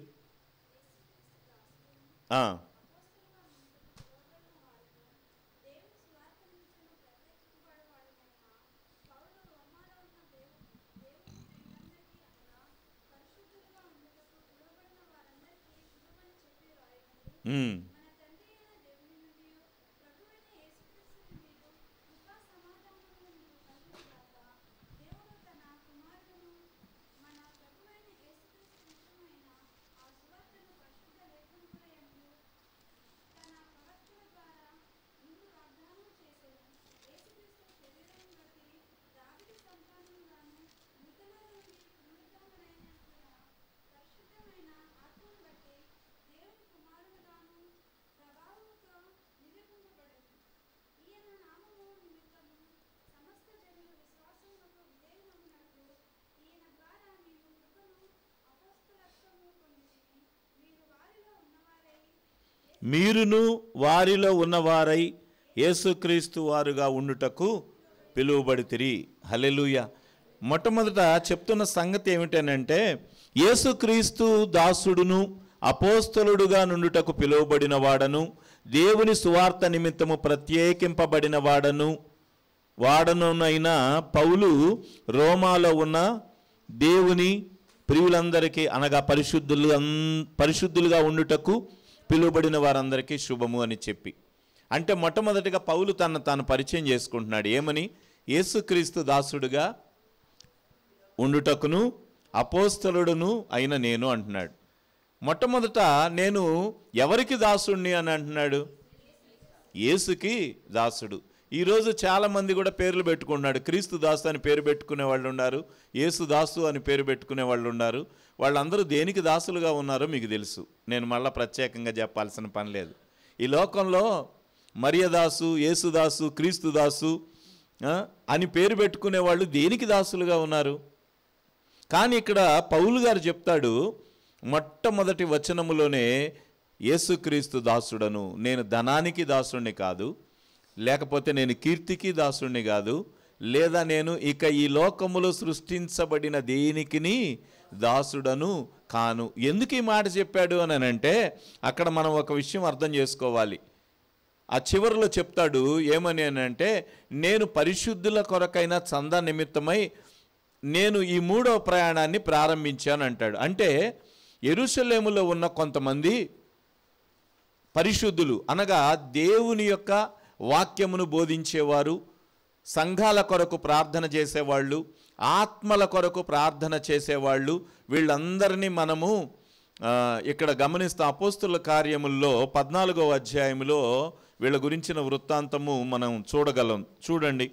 మీరును వారిలో ఉన్నవారై యేసుక్రీస్తు వారుగా ఉండుటకు పిలువబడితిరి. హల్లెలూయా. మొట్టమొదట చెప్తున్న సంగతి ఏమిటనంటే, యేసుక్రీస్తు దాసుడును అపోస్తలుడుగా నుండుటకు పిలువబడిన వాడను, దేవుని సువార్త నిమిత్తము ప్రత్యేకింపబడిన వాడనునైన పౌలు రోమాలో ఉన్న దేవుని ప్రియులందరికీ అనగా పరిశుద్ధులుగా ఉండుటకు పిలువబడిన వారందరికీ శుభము అని చెప్పి, అంటే మొట్టమొదటిగా పౌలు తాను పరిచయం చేసుకుంటున్నాడు. ఏమని? యేసుక్రీస్తు దాసుడుగా ఉండుటకును అపోస్తలుడును అయిన నేను అంటున్నాడు. మొట్టమొదట నేను ఎవరికి దాసుడిని అని అంటున్నాడు? యేసుకి దాసుడు. ఈరోజు చాలామంది కూడా పేర్లు పెట్టుకున్నాడు. క్రీస్తు దాసు అని పేరు పెట్టుకునే వాళ్ళు ఉన్నారు, యేసు దాసు అని పేరు పెట్టుకునే వాళ్ళు ఉన్నారు. వాళ్ళందరూ దేనికి దాసులుగా ఉన్నారో మీకు తెలుసు, నేను మళ్ళీ ప్రత్యేకంగా చెప్పాల్సిన పని లేదు. ఈ లోకంలో మరియదాసు, యేసుదాసు, క్రీస్తు దాసు అని పేరు పెట్టుకునే వాళ్ళు దేనికి దాసులుగా ఉన్నారు? కానీ ఇక్కడ పౌలు గారు చెప్తాడు, మొట్టమొదటి వచనములోనే యేసుక్రీస్తు దాసుడను, నేను ధనానికి దాసుడిని కాదు, లేకపోతే నేను కీర్తికి దాసుడిని కాదు, లేదా నేను ఇక ఈ లోకములో సృష్టించబడిన దేనికిని దాసుడను కాను. ఎందుకు ఈ మాట చెప్పాడు అని అంటే, అక్కడ మనం ఒక విషయం అర్థం చేసుకోవాలి. ఆ చివరిలో చెప్తాడు ఏమని అని అంటే, నేను పరిశుద్ధుల కొరకైన చందా నిమిత్తమై నేను ఈ 3వ ప్రయాణాన్ని ప్రారంభించాను అంటాడు. అంటే యెరూషలేములో ఉన్న కొంతమంది పరిశుద్ధులు అనగా దేవుని యొక్క వాక్యమును బోధించేవారు, సంఘాల కొరకు ప్రార్థన చేసేవాళ్ళు, ఆత్మల కొరకు ప్రార్థన చేసేవాళ్ళు, వీళ్ళందరినీ మనము ఇక్కడ గమనిస్తే అపోస్తుల కార్యముల్లో 14వ అధ్యాయంలో వీళ్ళ గురించిన వృత్తాంతము మనం చూడగలం. చూడండి,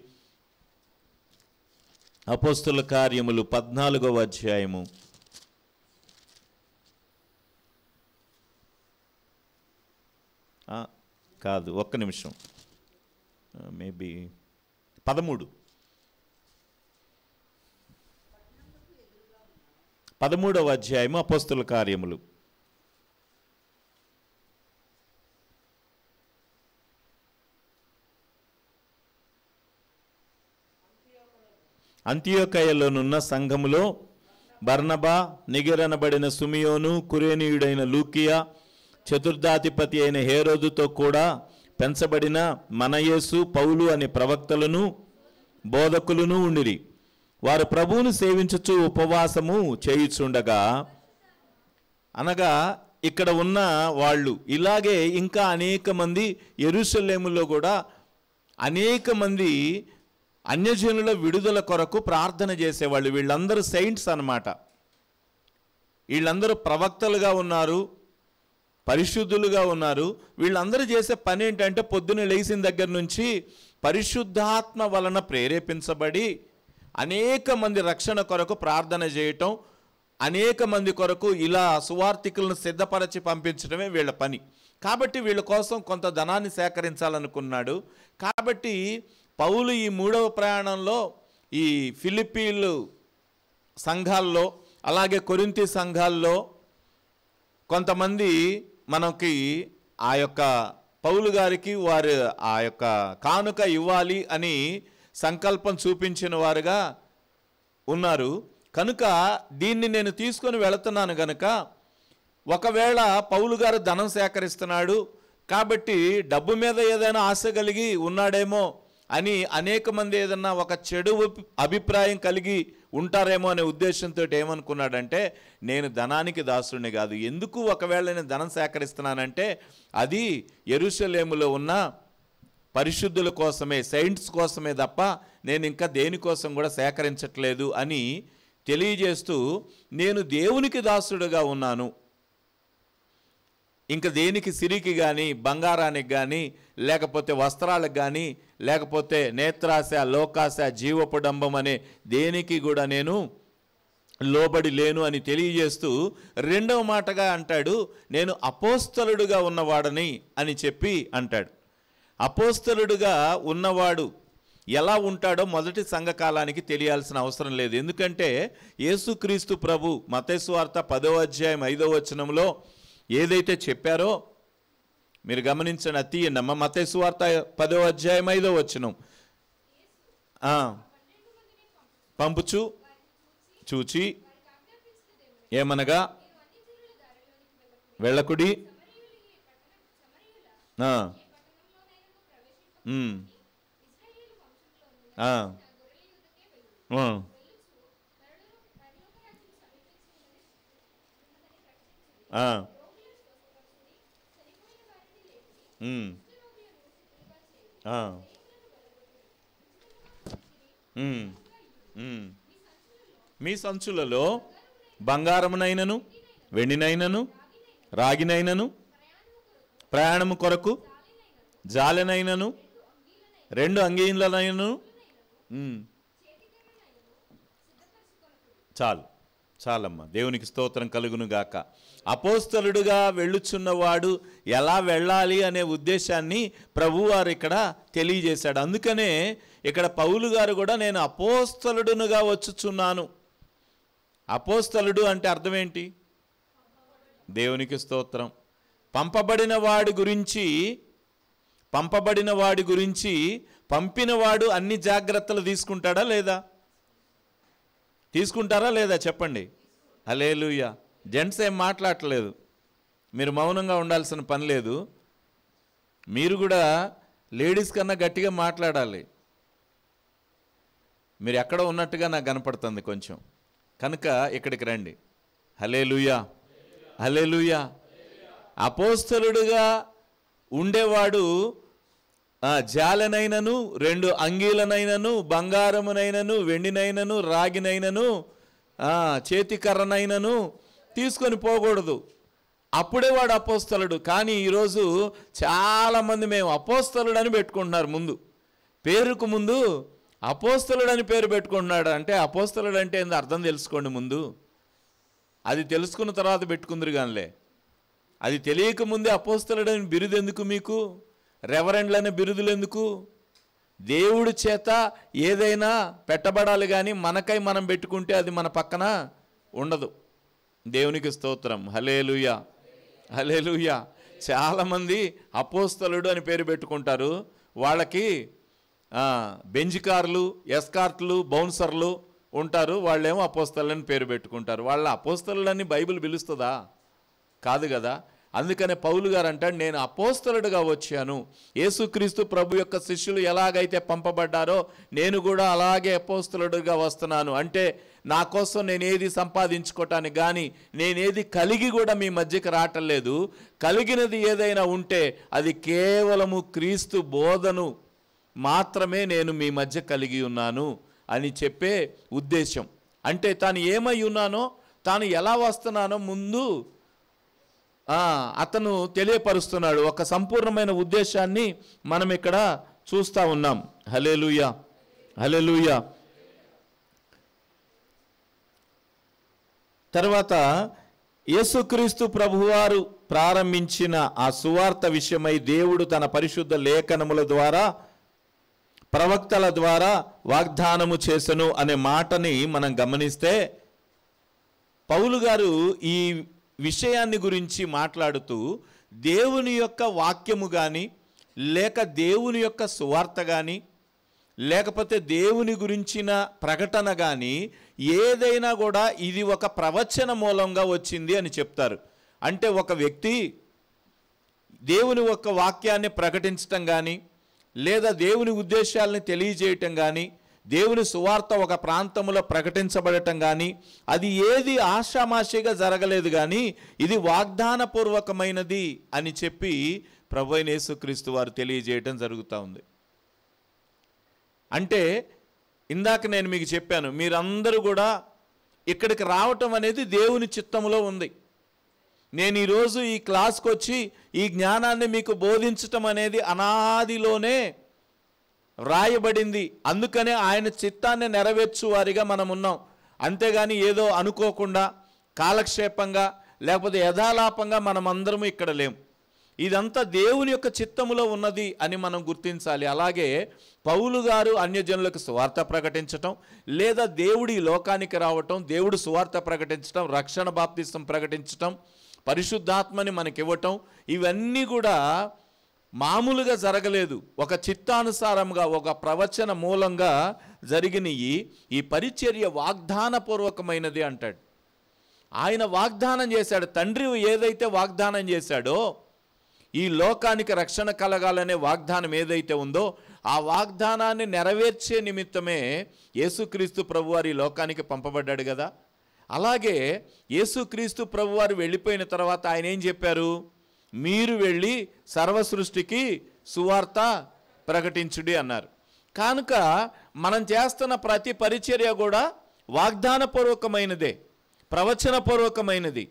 అపోస్తుల కార్యములు 14వ అధ్యాయము కాదు, ఒక్క నిమిషం, మేబీ 13వ అధ్యాయము అపోస్తుల కార్యములు. అంతియోకయలోనున్న సంఘములో బర్నబా, నిగరనబడిన సుమియోను, కురేనీయుడైన లూకియా, చతుర్థాధిపతి అయిన హేరోదుతో కూడా పెంచబడిన మనయేసు, పౌలు అనే ప్రవక్తలను బోధకులను ఉండిరి. వారు ప్రభువును సేవించుచు ఉపవాసము చేయుచుండగా, అనగా ఇక్కడ ఉన్న వాళ్ళు ఇలాగే ఇంకా అనేక మంది యెరూషలేములో కూడా అనేక మంది అన్యజనుల విడుదల కొరకు ప్రార్థన చేసేవాళ్ళు. వీళ్ళందరూ సెయింట్స్ అన్నమాట. వీళ్ళందరూ ప్రవక్తలుగా ఉన్నారు, పరిశుద్ధులుగా ఉన్నారు. వీళ్ళందరూ చేసే పని ఏంటంటే పొద్దున్న లేచిన దగ్గర నుంచి పరిశుద్ధాత్మ వలన ప్రేరేపించబడి అనేక మంది రక్షణ కొరకు ప్రార్థన చేయటం, అనేక మంది కొరకు ఇలా సువార్థికులను సిద్ధపరచి పంపించడమే వీళ్ళ పని. కాబట్టి వీళ్ళ కోసం కొంత ధనాన్ని సేకరించాలనుకున్నాడు. కాబట్టి పౌలు ఈ 3వ ప్రయాణంలో ఈ ఫిలిప్పీలు సంఘాల్లో అలాగే కొరింథీ సంఘాల్లో కొంతమంది మనకి ఆ యొక్క పౌలు గారికి వారు ఆ యొక్క కానుక ఇవ్వాలి అని సంకల్పం చూపించిన వారుగా ఉన్నారు. కనుక దీన్ని నేను తీసుకొని వెళుతున్నాను గనుక ఒకవేళ పౌలు గారు ధనం సేకరిస్తున్నాడు కాబట్టి డబ్బు మీద ఏదైనా ఆశ కలిగి ఉన్నాడేమో అని అనేక మంది ఏదన్నా ఒక చెడు అభిప్రాయం కలిగి ఉంటారేమో అనే ఉద్దేశంతో ఏమనుకున్నాడంటే, నేను ధనానికి దాసుడిని కాదు, ఎందుకు ఒకవేళ నేను ధనం సేకరిస్తున్నానంటే అది యెరూషలేములో ఉన్న పరిశుద్ధుల కోసమే, సెయింట్స్ కోసమే తప్ప నేను ఇంకా దేనికోసం కూడా సేకరించట్లేదు అని తెలియజేస్తూ, నేను దేవునికి దాసుడుగా ఉన్నాను, ఇంకా దేనికి సిరికి కానీ బంగారానికి కానీ లేకపోతే వస్త్రాలకు కానీ లేకపోతే నేత్రాశ, లోకాశ, జీవపుడంబం అనే దేనికి కూడా నేను లోబడి లేను అని తెలియజేస్తూ రెండవ మాటగా అంటాడు, నేను అపోస్తలుడుగా ఉన్నవాడని అని చెప్పి అంటాడు. అపోస్తలుడుగా ఉన్నవాడు ఎలా ఉంటాడో మొదటి సంఘకాలానికి తెలియాల్సిన అవసరం లేదు. ఎందుకంటే యేసుక్రీస్తు ప్రభు మత్తయి సువార్త 10వ అధ్యాయం 5వ వచనంలో ఏదైతే చెప్పారో మీరు గమనించండి, అతీయన్నమ్మ. మత్తయి సువార్త 10వ అధ్యాయం 5వ వచనం, పంపుచు చూచి ఏమనగా వెళ్ళకుడి, మీ సంచులలో బంగారమునైనను వెండినైనను రాగినైనను ప్రయాణము కొరకు జాలెనైనను 2 అంగీలనైనను చాలమ్మా. దేవునికి స్తోత్రం కలుగును గాక. అపోస్తలుడుగా వెళ్ళుచున్నవాడు ఎలా వెళ్ళాలి అనే ఉద్దేశాన్ని ప్రభువారు ఇక్కడ తెలియజేశాడు. అందుకనే ఇక్కడ పౌలు గారు కూడా నేను అపోస్తలుడునుగా వచ్చుచున్నాను. అపోస్తలుడు అంటే అర్థం ఏంటి? దేవునికి స్తోత్రం. పంపబడిన వాడి గురించి పంపినవాడు అన్ని జాగ్రత్తలు తీసుకుంటాడా లేదా? తీసుకుంటారా లేదా చెప్పండి. హల్లెలూయా. జెంట్స్ ఏం మాట్లాడట్లేదు, మీరు మౌనంగా ఉండాల్సిన పని లేదు. మీరు కూడా లేడీస్ కన్నా గట్టిగా మాట్లాడాలి. మీరు ఎక్కడ ఉన్నట్టుగా నాకు కనపడుతుంది కొంచెం, కనుక ఇక్కడికి రండి. హల్లెలూయా, హల్లెలూయా. అపోస్తలుడుగా ఉండేవాడు జాలెనైనను 2 అంగీలనైనను బంగారమునైనను వెండినైనను రాగినైనను చేతికర్రనైనను తీసుకొని పోకూడదు. అప్పుడే వాడు అపోస్తలుడు. కానీ ఈరోజు చాలామంది మేము అపోస్తలుడు అని పెట్టుకుంటున్నారు. ముందు పేరుకు ముందు అపోస్తలుడు అని పేరు పెట్టుకుంటున్నాడు. అంటే అపోస్తలుడు అంటే ఏందో అర్థం తెలుసుకోండి ముందు. అది తెలుసుకున్న తర్వాత పెట్టుకుందరు కానిలే. అది తెలియక ముందే అపోస్తలుడని బిరుదు ఎందుకు మీకు? రెవరెండ్లనే బిరుదులు ఎందుకు? దేవుడి చేత ఏదైనా పెట్టబడాలి, కానీ మనకై మనం పెట్టుకుంటే అది మన పక్కన ఉండదు. దేవునికి స్తోత్రం. హల్లెలూయా, హల్లెలూయా. చాలామంది అపోస్తలుడు అని పేరు పెట్టుకుంటారు. వాళ్ళకి బెంజ్ కార్లు, ఎస్కార్ట్లు, బౌన్సర్లు ఉంటారు. వాళ్ళేమో అపోస్తలులని పేరు పెట్టుకుంటారు. వాళ్ళ అపోస్తలులని బైబిల్ పిలుస్తుందా? కాదు కదా. అందుకనే పౌలు గారు అంటాడు, నేను అపోస్తలుడుగా వచ్చాను. యేసుక్రీస్తు ప్రభు యొక్క శిష్యులు ఎలాగైతే పంపబడ్డారో నేను కూడా అలాగే అపోస్తలుడుగా వస్తున్నాను. అంటే నా కోసం నేనేది సంపాదించుకోవటానికి కానీ నేనేది కలిగి కూడా మీ మధ్యకి రావటం లేదు. కలిగినది ఏదైనా ఉంటే అది కేవలము క్రీస్తు బోధను మాత్రమే నేను మీ మధ్య కలిగి ఉన్నాను అని చెప్పే ఉద్దేశం. అంటే తాను ఏమై ఉన్నానో, తాను ఎలా వస్తున్నానో ముందు అతను తెలియపరుస్తున్నాడు. ఒక సంపూర్ణమైన ఉద్దేశాన్ని మనం ఇక్కడ చూస్తూ ఉన్నాం. హల్లెలూయా, హల్లెలూయా. తర్వాత యేసుక్రీస్తు ప్రభువారు ప్రారంభించిన ఆ సువార్త విషయమై దేవుడు తన పరిశుద్ధ లేఖనముల ద్వారా ప్రవక్తల ద్వారా వాగ్దానము చేసెను అనే మాటని మనం గమనిస్తే, పౌలు గారు ఈ విషయాన్ని గురించి మాట్లాడుతూ దేవుని యొక్క వాక్యము కానీ, లేక దేవుని యొక్క సువార్త కానీ, లేకపోతే దేవుని గురించిన ప్రకటన కానీ ఏదైనా కూడా ఇది ఒక ప్రవచన మూలంగా వచ్చింది అని చెప్తారు. అంటే ఒక వ్యక్తి దేవుని యొక్క వాక్యాన్ని ప్రకటించటం కానీ, లేదా దేవుని ఉద్దేశాలని తెలియజేయటం కానీ, దేవుని సువార్త ఒక ప్రాంతంలో ప్రకటించబడటం కానీ అది ఏది ఆషామాషిగా జరగలేదు, కానీ ఇది వాగ్దానపూర్వకమైనది అని చెప్పి ప్రభువైన యేసుక్రీస్తు వారు తెలియజేయటం జరుగుతూ ఉంది. అంటే ఇందాక నేను మీకు చెప్పాను, మీరందరూ కూడా ఇక్కడికి రావటం అనేది దేవుని చిత్తములో ఉంది. నేను ఈరోజు ఈ క్లాస్కి వచ్చి ఈ జ్ఞానాన్ని మీకు బోధించటం అనేది అనాదిలోనే వ్రాయబడింది. అందుకనే ఆయన చిత్తాన్ని నెరవేర్చు వారిగా మనం ఉన్నాం. అంతేగాని ఏదో అనుకోకుండా కాలక్షేపంగా లేకపోతే యథాలాపంగా మనమందరము ఇక్కడ లేం. ఇదంతా దేవుని యొక్క చిత్తములో ఉన్నది అని మనం గుర్తించాలి. అలాగే పౌలు గారు అన్యజనులకు సువార్త ప్రకటించటం, లేదా దేవుడి లోకానికి రావటం, దేవుడు సువార్త ప్రకటించటం, రక్షణ బాప్తిసం ప్రకటించటం, పరిశుద్ధాత్మని మనకివ్వటం, ఇవన్నీ కూడా మామూలుగా జరగలేదు. ఒక చిత్తానుసారంగా ఒక ప్రవచన మూలంగా జరిగినవి. ఈ పరిచర్య వాగ్దానపూర్వకమైనది అంటాడు. ఆయన వాగ్దానం చేశాడు. తండ్రి ఏదైతే వాగ్దానం చేశాడో, ఈ లోకానికి రక్షణ కలగాలనే వాగ్దానం ఏదైతే ఉందో ఆ వాగ్దానాన్ని నెరవేర్చే నిమిత్తమే యేసుక్రీస్తు ప్రభువారు ఈ లోకానికి పంపబడ్డాడు కదా. అలాగే యేసుక్రీస్తు ప్రభువారు వెళ్ళిపోయిన తర్వాత ఆయన ఏం చెప్పారు? మీరు వెళ్ళి సర్వ సృష్టికి సువార్త ప్రకటించుడి అన్నారు. కనుక మనం చేస్తున్న ప్రతి పరిచర్య కూడా వాగ్దానపూర్వకమైనదే, ప్రవచనపూర్వకమైనది.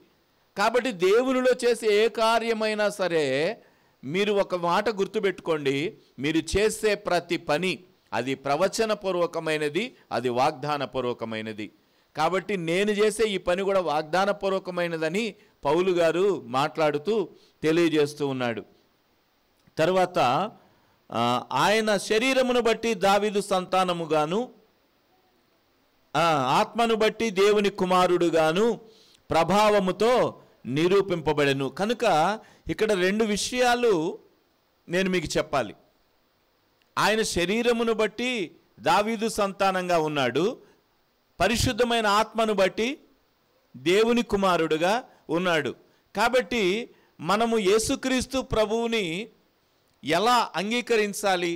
కాబట్టి దేవునిలో చేసే ఏ కార్యమైనా సరే మీరు ఒక మాట గుర్తుపెట్టుకోండి, మీరు చేసే ప్రతి పని అది ప్రవచనపూర్వకమైనది, అది వాగ్దానపూర్వకమైనది. కాబట్టి నేను చేసే ఈ పని కూడా వాగ్దానపూర్వకమైనదని పౌలు గారు మాట్లాడుతూ తెలియజేస్తూ ఉన్నాడు. తర్వాత ఆయన శరీరమును బట్టి దావీదు సంతానముగాను, ఆత్మను బట్టి దేవుని కుమారుడుగాను ప్రభావముతో నిరూపింపబడెను. కనుక ఇక్కడ రెండు విషయాలు నేను మీకు చెప్పాలి. ఆయన శరీరమును బట్టి దావీదు సంతానంగా ఉన్నాడు, పరిశుద్ధమైన ఆత్మను బట్టి దేవుని కుమారుడుగా ఉన్నాడు. కాబట్టి మనము యేసుక్రీస్తు ప్రభువుని ఎలా అంగీకరించాలి?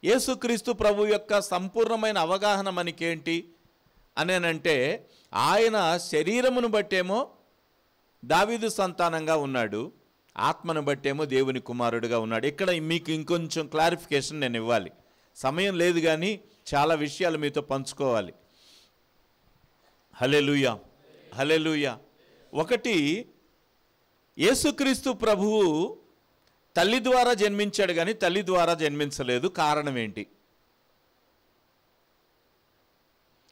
యేసుక్రీస్తు ప్రభు యొక్క సంపూర్ణమైన అవగాహన మనకేంటి అనేనంటే, ఆయన శరీరమును బట్టేమో దావీదు సంతానంగా ఉన్నాడు, ఆత్మను బట్టేమో దేవుని కుమారుడుగా ఉన్నాడు. ఇక్కడ మీకు ఇంకొంచెం క్లారిఫికేషన్ నేను ఇవ్వాలి. సమయం లేదు కానీ చాలా విషయాలు మీతో పంచుకోవాలి. హల్లెలూయా, హల్లెలూయా. ఒకటి, యేసుక్రీస్తు ప్రభువు తల్లి ద్వారా జన్మించాడు కానీ తల్లి ద్వారా జన్మించలేదు. కారణం ఏంటి?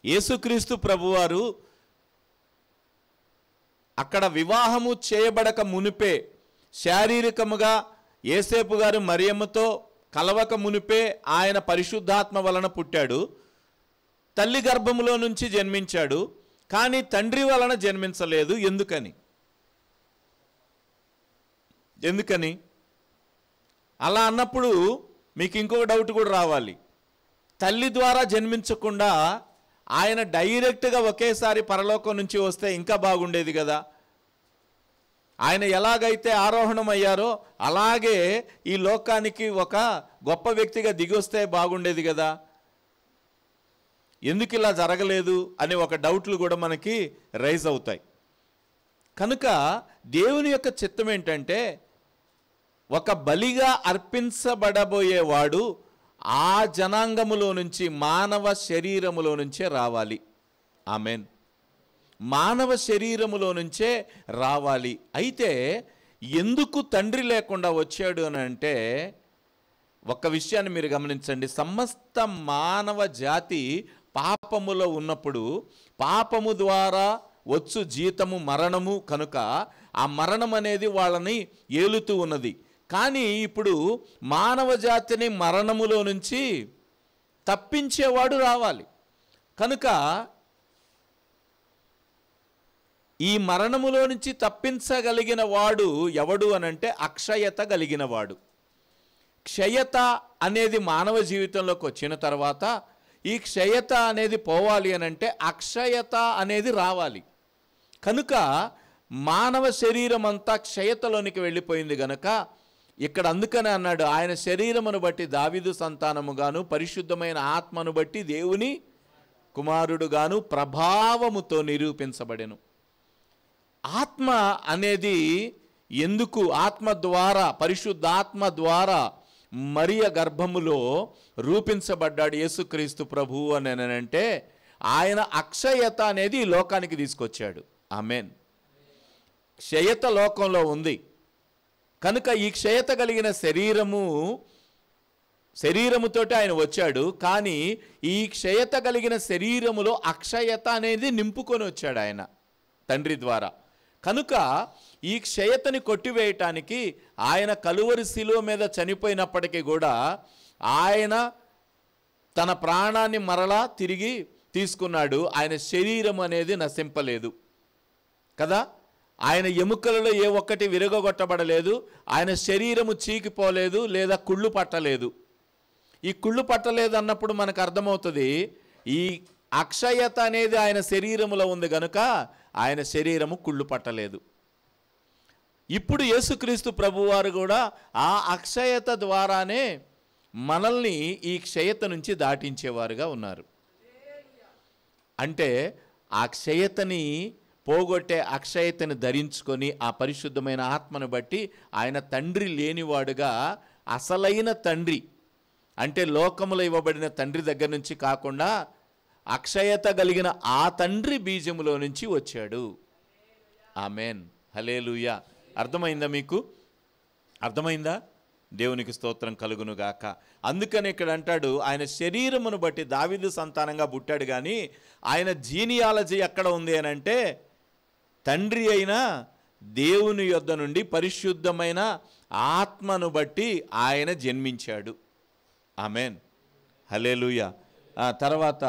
యేసుక్రీస్తు ప్రభువారు అక్కడ వివాహము చేయబడక మునిపే, శారీరకముగా యేసేపు గారు మరియమ్మతో కలవక మునిపే ఆయన పరిశుద్ధాత్మ వలన పుట్టాడు. తల్లి గర్భములో నుంచి జన్మించాడు, కానీ తండ్రి వలన జన్మించలేదు. ఎందుకని అలా అన్నప్పుడు మీకు ఇంకొక డౌట్ కూడా రావాలి. తల్లి ద్వారా జన్మించకుండా ఆయన డైరెక్ట్గా ఒకేసారి పరలోకం నుంచి వస్తే ఇంకా బాగుండేది కదా. ఆయన ఎలాగైతే ఆరోహణం అయ్యారో అలాగే ఈ లోకానికి ఒక గొప్ప వ్యక్తిగా దిగొస్తే బాగుండేది కదా. ఎందుకు ఇలా జరగలేదు అనే ఒక డౌట్లు కూడా మనకి రైజ్ అవుతాయి. కనుక దేవుని యొక్క చిత్తం ఏంటంటే, ఒక బలిగా అర్పించబడబోయేవాడు ఆ జనాంగములో నుంచి, మానవ శరీరములో నుంచే రావాలి. ఆమెన్. మానవ శరీరములో నుంచే రావాలి. అయితే ఎందుకు తండ్రి లేకుండా వచ్చాడు అని అంటే, ఒక విషయాన్ని మీరు గమనించండి. సమస్త మానవ జాతి పాపములో ఉన్నప్పుడు, పాపము ద్వారా వచ్చు జీతము మరణము కనుక ఆ మరణం అనేది వాళ్ళని ఏలుతూ ఉన్నది. కానీ ఇప్పుడు మానవ జాతిని మరణములో నుంచి తప్పించేవాడు రావాలి. కనుక ఈ మరణములో నుంచి తప్పించగలిగిన వాడు ఎవడు అనంటే అక్షయత కలిగిన వాడు. క్షయత అనేది మానవ జీవితంలోకి వచ్చిన తర్వాత ఈ క్షయత అనేది పోవాలి అనంటే అక్షయత అనేది రావాలి. కనుక మానవ శరీరం అంతా క్షయతలోనికి వెళ్ళిపోయింది గనక ఇక్కడ అందుకనే అన్నాడు, ఆయన శరీరమును బట్టి దావీదు సంతానముగాను పరిశుద్ధమైన ఆత్మను బట్టి దేవుని కుమారుడుగాను ప్రభావముతో నిరూపించబడెను. ఆత్మ అనేది ఎందుకు? ఆత్మ ద్వారా, పరిశుద్ధాత్మ ద్వారా మరియ గర్భములో రూపించబడ్డాడు యేసుక్రీస్తు ప్రభువు అని అంటే, ఆయన అక్షయత అనేది ఈ లోకానికి తీసుకొచ్చాడు. ఆమెన్. క్షయత లోకంలో ఉంది కనుక ఈ క్షయత కలిగిన శరీరముతోటి ఆయన వచ్చాడు. కానీ ఈ క్షయత కలిగిన శరీరములో అక్షయత అనేది నింపుకొని వచ్చాడు ఆయన తండ్రి ద్వారా. కనుక ఈ క్షయతని కొట్టివేయటానికి ఆయన కలువరి శిలువ మీద చనిపోయినప్పటికీ కూడా ఆయన తన ప్రాణాన్ని మరలా తిరిగి తీసుకున్నాడు. ఆయన శరీరం అనేది నశింపలేదు కదా. ఆయన ఎముకలలో ఏ ఒక్కటి విరగొట్టబడలేదు. ఆయన శరీరము చీకిపోలేదు లేదా కుళ్ళు పట్టలేదు. ఈ కుళ్ళు పట్టలేదు అన్నప్పుడు మనకు అర్థమవుతుంది, ఈ అక్షయత అనేది ఆయన శరీరములో ఉంది కనుక ఆయన శరీరము కుళ్ళు పట్టలేదు. ఇప్పుడు యేసుక్రీస్తు ప్రభువారు కూడా ఆ అక్షయత ద్వారానే మనల్ని ఈ క్షయత నుంచి దాటించేవారుగా ఉన్నారు. అంటే ఆ క్షయతని పోగొట్టే అక్షయతని ధరించుకొని ఆ పరిశుద్ధమైన ఆత్మను బట్టి ఆయన తండ్రి లేనివాడుగా, అసలైన తండ్రి అంటే లోకములో ఇవ్వబడిన తండ్రి దగ్గర నుంచి కాకుండా అక్షయత కలిగిన ఆ తండ్రి బీజములో నుంచి వచ్చాడు. ఆమెన్. హల్లెలూయా. అర్థమైందా? మీకు అర్థమైందా? దేవునికి స్తోత్రం కలుగునుగాక. అందుకని ఇక్కడ అంటాడు, ఆయన శరీరమును బట్టి దావీదు సంతానంగా పుట్టాడు, కానీ ఆయన జీనియాలజీ ఎక్కడ ఉంది అని అంటే, తండ్రి అయిన దేవుని యొద్ద నుండి పరిశుద్ధమైన ఆత్మను బట్టి ఆయన జన్మించాడు. ఆమెన్. హల్లెలూయా. తర్వాత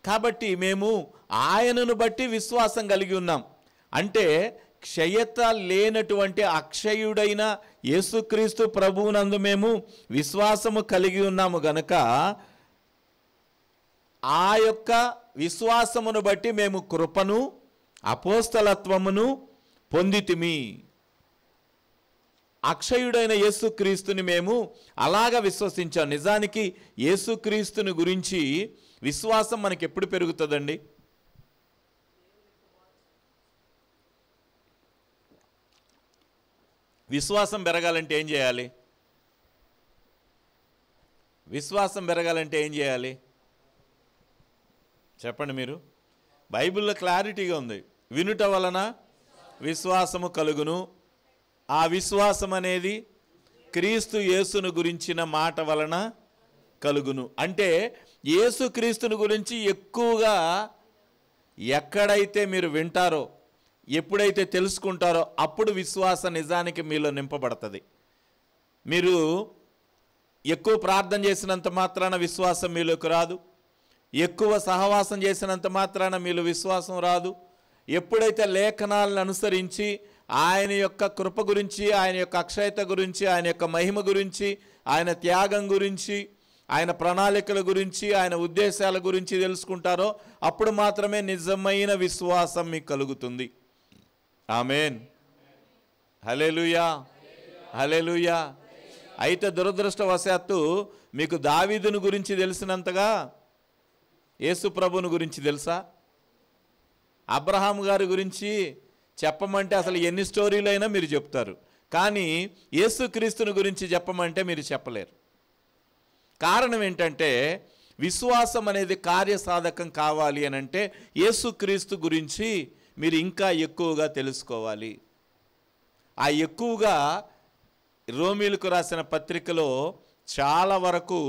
కాబట్టి మేము ఆయనను బట్టి విశ్వాసం కలిగి ఉన్నాం. అంటే క్షయత లేనటువంటి అక్షయుడైన యేసుక్రీస్తు ప్రభువునందు మేము విశ్వాసము కలిగి ఉన్నాము గనక ఆ యొక్క విశ్వాసమును బట్టి మేము కృపను అపోస్తలత్వమును పొందితిమి. అక్షయుడైన యేసుక్రీస్తుని మేము అలాగా విశ్వసించాం. నిజానికి యేసుక్రీస్తుని గురించి విశ్వాసం మనకి ఎప్పుడు పెరుగుతుందండి? విశ్వాసం పెరగాలంటే ఏం చేయాలి? విశ్వాసం పెరగాలంటే ఏం చేయాలి? చెప్పండి మీరు. బైబిల్లో క్లారిటీగా ఉంది. వినుట వలన విశ్వాసము కలుగును. ఆ విశ్వాసం అనేది క్రీస్తు యేసును గురించిన మాట వలన కలుగును. అంటే యేసు క్రీస్తుని గురించి ఎక్కువగా ఎక్కడైతే మీరు వింటారో, ఎప్పుడైతే తెలుసుకుంటారో అప్పుడు విశ్వాస నిజానికి మీలో నింపబడుతుంది. మీరు ఎక్కువ ప్రార్థన చేసినంత మాత్రాన విశ్వాసం మీలోకి రాదు. ఎక్కువ సహవాసం చేసినంత మాత్రాన మీలో విశ్వాసం రాదు. ఎప్పుడైతే లేఖనాలను అనుసరించి ఆయన యొక్క కృప గురించి, ఆయన యొక్క అక్షయత గురించి, ఆయన యొక్క మహిమ గురించి, ఆయన త్యాగం గురించి, ఆయన ప్రణాళికల గురించి, ఆయన ఉద్దేశాల గురించి తెలుసుకుంటారో అప్పుడు మాత్రమే నిజమైన విశ్వాసం మీకు కలుగుతుంది. ఆమేన్. హల్లెలూయా, హల్లెలూయా. అయితే దురదృష్టవశాత్తు మీకు దావీదును గురించి తెలిసినంతగా యేసు ప్రభువుని గురించి తెలుసా? అబ్రహాం గారి గురించి చెప్పమంటే అసలు ఎన్ని స్టోరీలైనా మీరు చెప్తారు, కానీ యేసుక్రీస్తుని గురించి చెప్పమంటే మీరు చెప్పలేరు. కారణం ఏంటంటే విశ్వాసం అనేది కార్యసాధకం కావాలి అని అంటే యేసుక్రీస్తు గురించి మీరు ఇంకా ఎక్కువగా తెలుసుకోవాలి. ఆ ఎక్కువగా రోమీలకు రాసిన పత్రికలో చాలా వరకు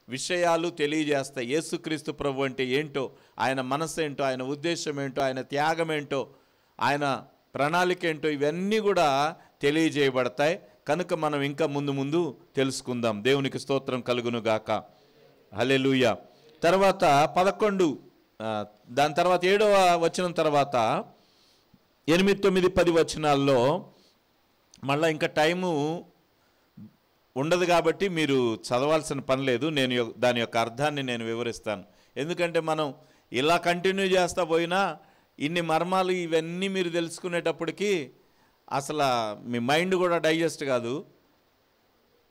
విషయాలు తెలియజేస్తాయి. యేసుక్రీస్తు ప్రభు అంటే ఏంటో, ఆయన మనసు ఏంటో, ఆయన ఉద్దేశం ఏంటో, ఆయన త్యాగం ఏంటో, ఆయన ప్రణాళిక ఏంటో, ఇవన్నీ కూడా తెలియజేయబడతాయి. కనుక మనం ఇంకా ముందు ముందు తెలుసుకుందాం. దేవునికి స్తోత్రం కలుగును గాక. హల్లెలూయా. తర్వాత 11, దాని తర్వాత 7వ వచనం తర్వాత 8, 9, 10 వచనాల్లో మళ్ళీ ఇంకా టైము ఉండదు కాబట్టి మీరు చదవాల్సిన పని లేదు. నేను దాని యొక్క అర్థాన్ని నేను వివరిస్తాను. ఎందుకంటే మనం ఇలా కంటిన్యూ చేస్తా పోయినా ఇన్ని మర్మాలు ఇవన్నీ మీరు తెలుసుకునేటప్పటికీ అసలు మీ మైండ్ కూడా డైజెస్ట్ కాదు.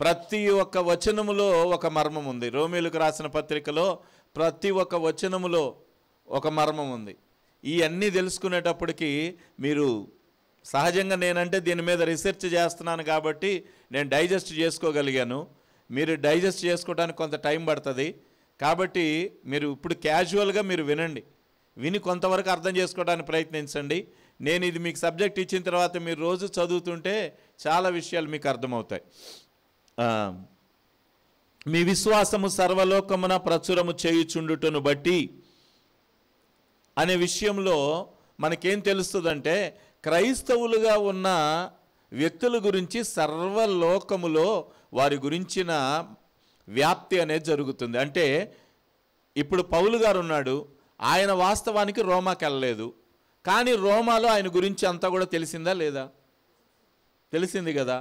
ప్రతి ఒక్క వచనములో ఒక మర్మం ఉంది. రోమీలకు రాసిన పత్రికలో ప్రతి ఒక్క వచనములో ఒక మర్మం ఉంది. ఇవన్నీ తెలుసుకునేటప్పటికీ మీరు సహజంగా, నేనంటే దీని మీద రీసెర్చ్ చేస్తున్నాను కాబట్టి నేను డైజెస్ట్ చేసుకోగలిగాను. మీరు డైజెస్ట్ చేసుకోవడానికి కొంత టైం పడుతుంది. కాబట్టి మీరు ఇప్పుడు క్యాజువల్గా మీరు వినండి, విని కొంతవరకు అర్థం చేసుకోవడానికి ప్రయత్నించండి. నేను ఇది మీకు సబ్జెక్ట్ ఇచ్చిన తర్వాత మీరు రోజు చదువుతుంటే చాలా విషయాలు మీకు అర్థమవుతాయి. మీ విశ్వాసము సర్వలోకమున ప్రచురము చేయుచుండుటను బట్టి అనే విషయంలో మనకేం తెలుస్తుందంటే క్రైస్తవులుగా ఉన్న వ్యక్తుల గురించి సర్వలోకములో వారి గురించిన వ్యాప్తి అనేది జరుగుతుంది. అంటే ఇప్పుడు పౌలు గారు ఉన్నాడు, ఆయన వాస్తవానికి రోమాకి వెళ్ళలేదు, కానీ రోమాలో ఆయన గురించి అంతా కూడా తెలిసిందా లేదా? తెలిసింది కదా.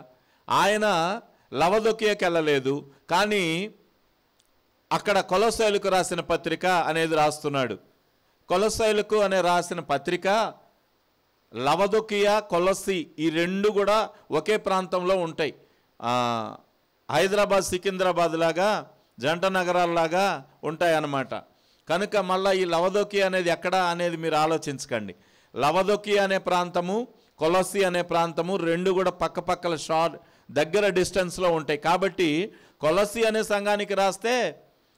ఆయన లవదొకియాకి వెళ్ళలేదు, కానీ అక్కడ కొలొస్సీయులకు రాసిన పత్రిక అనేది రాస్తున్నాడు. కొలొస్సీయులకు అనే రాసిన పత్రిక, లవదొకియా, కొలొస్సీ ఈ రెండు కూడా ఒకే ప్రాంతంలో ఉంటాయి. హైదరాబాద్ సికింద్రాబాద్ లాగా జంట నగరాల్లాగా ఉంటాయి అన్నమాట. కనుక మళ్ళీ ఈ లవదొకియా అనేది ఎక్కడ అనేది మీరు ఆలోచించకండి. లవదొకియా అనే ప్రాంతము, కొలొస్సీ అనే ప్రాంతము రెండు కూడా పక్కపక్కల దగ్గర డిస్టెన్స్లో ఉంటాయి. కాబట్టి కొలొస్సీ అనే సంఘానికి రాస్తే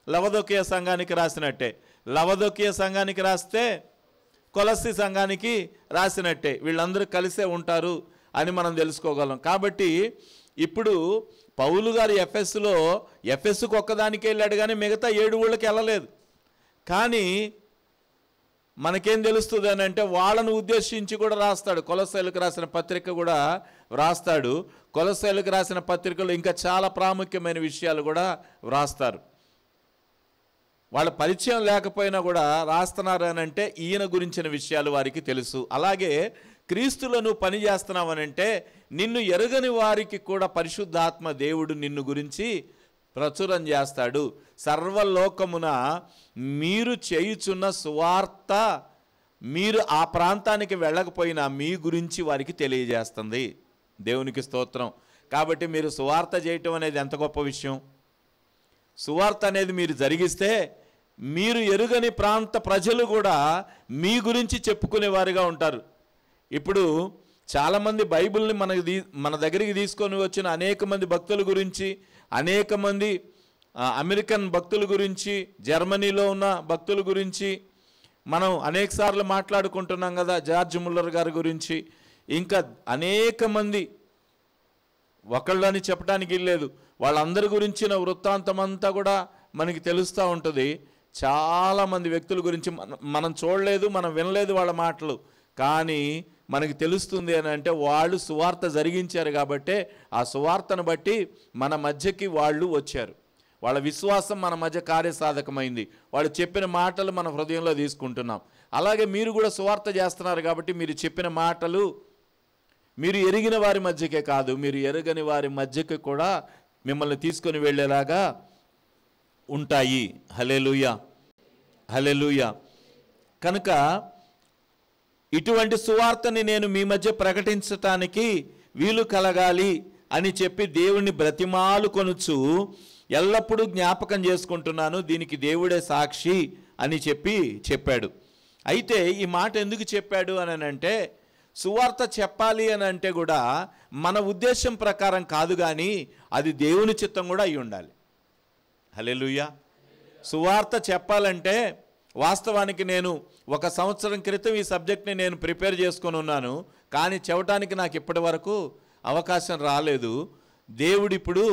లవదొకియా సంఘానికి రాసినట్టే, లవదొకియా సంఘానికి రాస్తే కొలొస్సీ సంఘానికి రాసినట్టే. వీళ్ళందరూ కలిసే ఉంటారు అని మనం తెలుసుకోగలం. కాబట్టి ఇప్పుడు పౌలు గారు ఎఫెస్కు ఒక్కదానికి వెళ్ళాడు, కానీ మిగతా 7 ఊళ్ళకి వెళ్ళలేదు. కానీ మనకేం తెలుస్తుంది అని అంటే వాళ్ళను ఉద్దేశించి కూడా రాస్తాడు. కొలొస్సీయులకు రాసిన పత్రిక కూడా వ్రాస్తాడు. కొలొస్సీయులకు రాసిన పత్రికలో ఇంకా చాలా ప్రాముఖ్యమైన విషయాలు కూడా వ్రాస్తారు. వాళ్ళ పరిచయం లేకపోయినా కూడా రాస్తున్నారు అని అంటే ఈయన గురించిన విషయాలు వారికి తెలుసు. అలాగే క్రీస్తులో నువ్వు పని చేస్తున్నావనంటే నిన్ను ఎరుగని వారికి కూడా పరిశుద్ధాత్మ దేవుడు నిన్ను గురించి ప్రచురం చేస్తాడు. సర్వలోకమున మీరు చేయుచున్న సువార్త మీరు ఆ ప్రాంతానికి వెళ్ళకపోయినా మీ గురించి వారికి తెలియజేస్తుంది. దేవునికి స్తోత్రం. కాబట్టి మీరు సువార్త చేయటం అనేది ఎంత గొప్ప విషయం. సువార్త అనేది మీరు జరిగిస్తే మీరు ఎరుగని ప్రాంత ప్రజలు కూడా మీ గురించి చెప్పుకునేవారుగా ఉంటారు. ఇప్పుడు చాలామంది బైబిల్ని మన దగ్గరికి తీసుకొని వచ్చిన అనేక మంది భక్తుల గురించి, అనేక మంది అమెరికన్ భక్తుల గురించి, జర్మనీలో ఉన్న భక్తుల గురించి, మనం అనేకసార్లు మాట్లాడుకుంటున్నాం కదా జార్జ్ ముల్లర్ గారి గురించి, ఇంకా అనేక మంది, ఒకళ్ళని చెప్పడానికి లేదు, వాళ్ళందరి గురించిన వృత్తాంతం అంతా కూడా మనకి తెలుస్తూ ఉంటుంది. చాలామంది వ్యక్తుల గురించి మనం చూడలేదు, మనం వినలేదు వాళ్ళ మాటలు, కానీ మనకి తెలుస్తుంది అని అంటే వాళ్ళు సువార్త జరిగించారు కాబట్టే ఆ సువార్తను బట్టి మన మధ్యకి వాళ్ళు వచ్చారు. వాళ్ళ విశ్వాసం మన మధ్య కార్యసాధకమైంది. వాళ్ళు చెప్పిన మాటలు మన హృదయంలో తీసుకుంటున్నాం. అలాగే మీరు కూడా సువార్త చేస్తున్నారు కాబట్టి మీరు చెప్పిన మాటలు మీరు ఎరిగిన వారి మధ్యకే కాదు, మీరు ఎరగని వారి మధ్యకి కూడా మిమ్మల్ని తీసుకొని వెళ్ళేలాగా ఉంటాయి. హల్లెలూయా, హల్లెలూయా. కనుక ఇటువంటి సువార్తని నేను మీ మధ్య ప్రకటించటానికి వీలు కలగాలి అని చెప్పి దేవుణ్ణి బ్రతిమాలు కొనుచు ఎల్లప్పుడూ జ్ఞాపకం చేసుకుంటున్నాను, దీనికి దేవుడే సాక్షి అని చెప్పాడు. అయితే ఈ మాట ఎందుకు చెప్పాడు అని అంటే, సువార్త చెప్పాలి అని అంటే కూడా మన ఉద్దేశం ప్రకారం కాదు, కానీ అది దేవుని చిత్తం కూడా అయి ఉండాలి. హల్లెలూయా. సువార్త చెప్పాలంటే వాస్తవానికి నేను 1 సంవత్సరం క్రితం ఈ సబ్జెక్ట్ని నేను ప్రిపేర్ చేసుకొని ఉన్నాను, కానీ చెప్పడానికి నాకు ఇప్పటి వరకు అవకాశం రాలేదు. దేవుడు ఇప్పుడు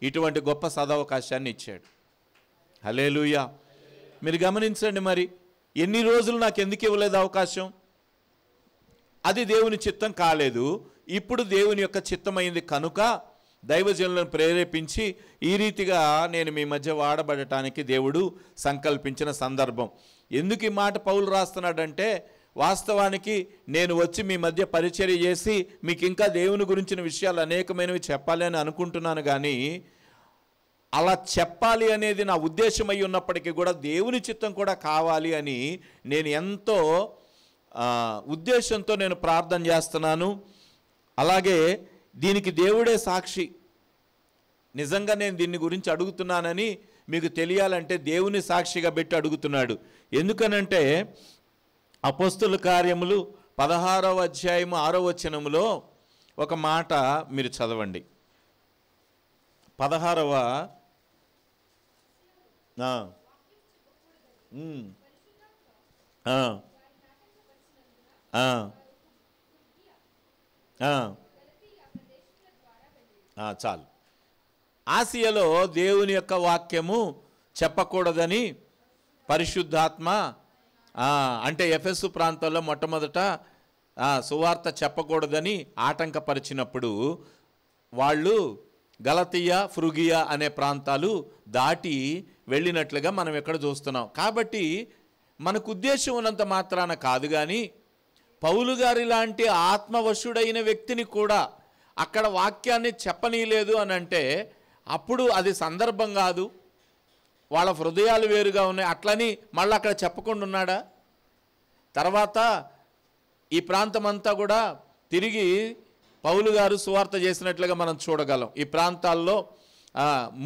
ఇటువంటి గొప్ప సదవకాశాన్ని ఇచ్చాడు. హల్లెలూయా. మీరు గమనించండి, మరి ఎన్ని రోజులు నాకు ఎందుకు ఇవ్వలేదు అవకాశం? అది దేవుని చిత్తం కాలేదు. ఇప్పుడు దేవుని యొక్క చిత్తమైంది కనుక దైవజనులను ప్రేరేపించి ఈ రీతిగా నేను మీ మధ్య వాడబడటానికి దేవుడు సంకల్పించిన సందర్భం. ఎందుకు ఈ మాట పౌలు రాస్తున్నాడంటే, వాస్తవానికి నేను వచ్చి మీ మధ్య పరిచర్య చేసి మీకు ఇంకా దేవుని గురించిన విషయాలు అనేకమైనవి చెప్పాలి అని అనుకుంటున్నాను, కానీ అలా చెప్పాలి అనేది నా ఉద్దేశమై ఉన్నప్పటికీ కూడా దేవుని చిత్తం కూడా కావాలి అని నేను ఎంతో ఉద్దేశంతో నేను ప్రార్థన చేస్తున్నాను. అలాగే దీనికి దేవుడే సాక్షి. నిజంగా నేను దీని గురించి అడుగుతున్నానని మీకు తెలియాలంటే దేవుని సాక్షిగా పెట్టి అడుగుతున్నాడు. ఎందుకనంటే అపోస్తుల కార్యములు 16వ అధ్యాయము 6వ వచనములో ఒక మాట మీరు చదవండి. 16వ చాలు. ఆసియాలో దేవుని యొక్క వాక్యము చెప్పకూడదని పరిశుద్ధాత్మ అంటే ఎఫెసు ప్రాంతాల్లో మొట్టమొదట సువార్త చెప్పకూడదని ఆటంకపరిచినప్పుడు వాళ్ళు గలతీయ, ఫ్రుగియా అనే ప్రాంతాలు దాటి వెళ్ళినట్లుగా మనం ఇక్కడ చూస్తున్నాం. కాబట్టి మనకు ఉద్దేశం ఉన్నంత మాత్రాన కాదు, కానీ పౌలు గారి లాంటి ఆత్మవశుడైన వ్యక్తిని కూడా అక్కడ వాక్యాన్ని చెప్పనీయలేదు అని అంటే అప్పుడు అది సందర్భం కాదు. వాళ్ళ హృదయాలు వేరుగా ఉన్నాయి, అట్లని మళ్ళీ అక్కడ చెప్పకుండా ఉన్నాడా? తర్వాత ఈ ప్రాంతం అంతా కూడా తిరిగి పౌలు గారు సువార్త చేసినట్లుగా మనం చూడగలం. ఈ ప్రాంతాల్లో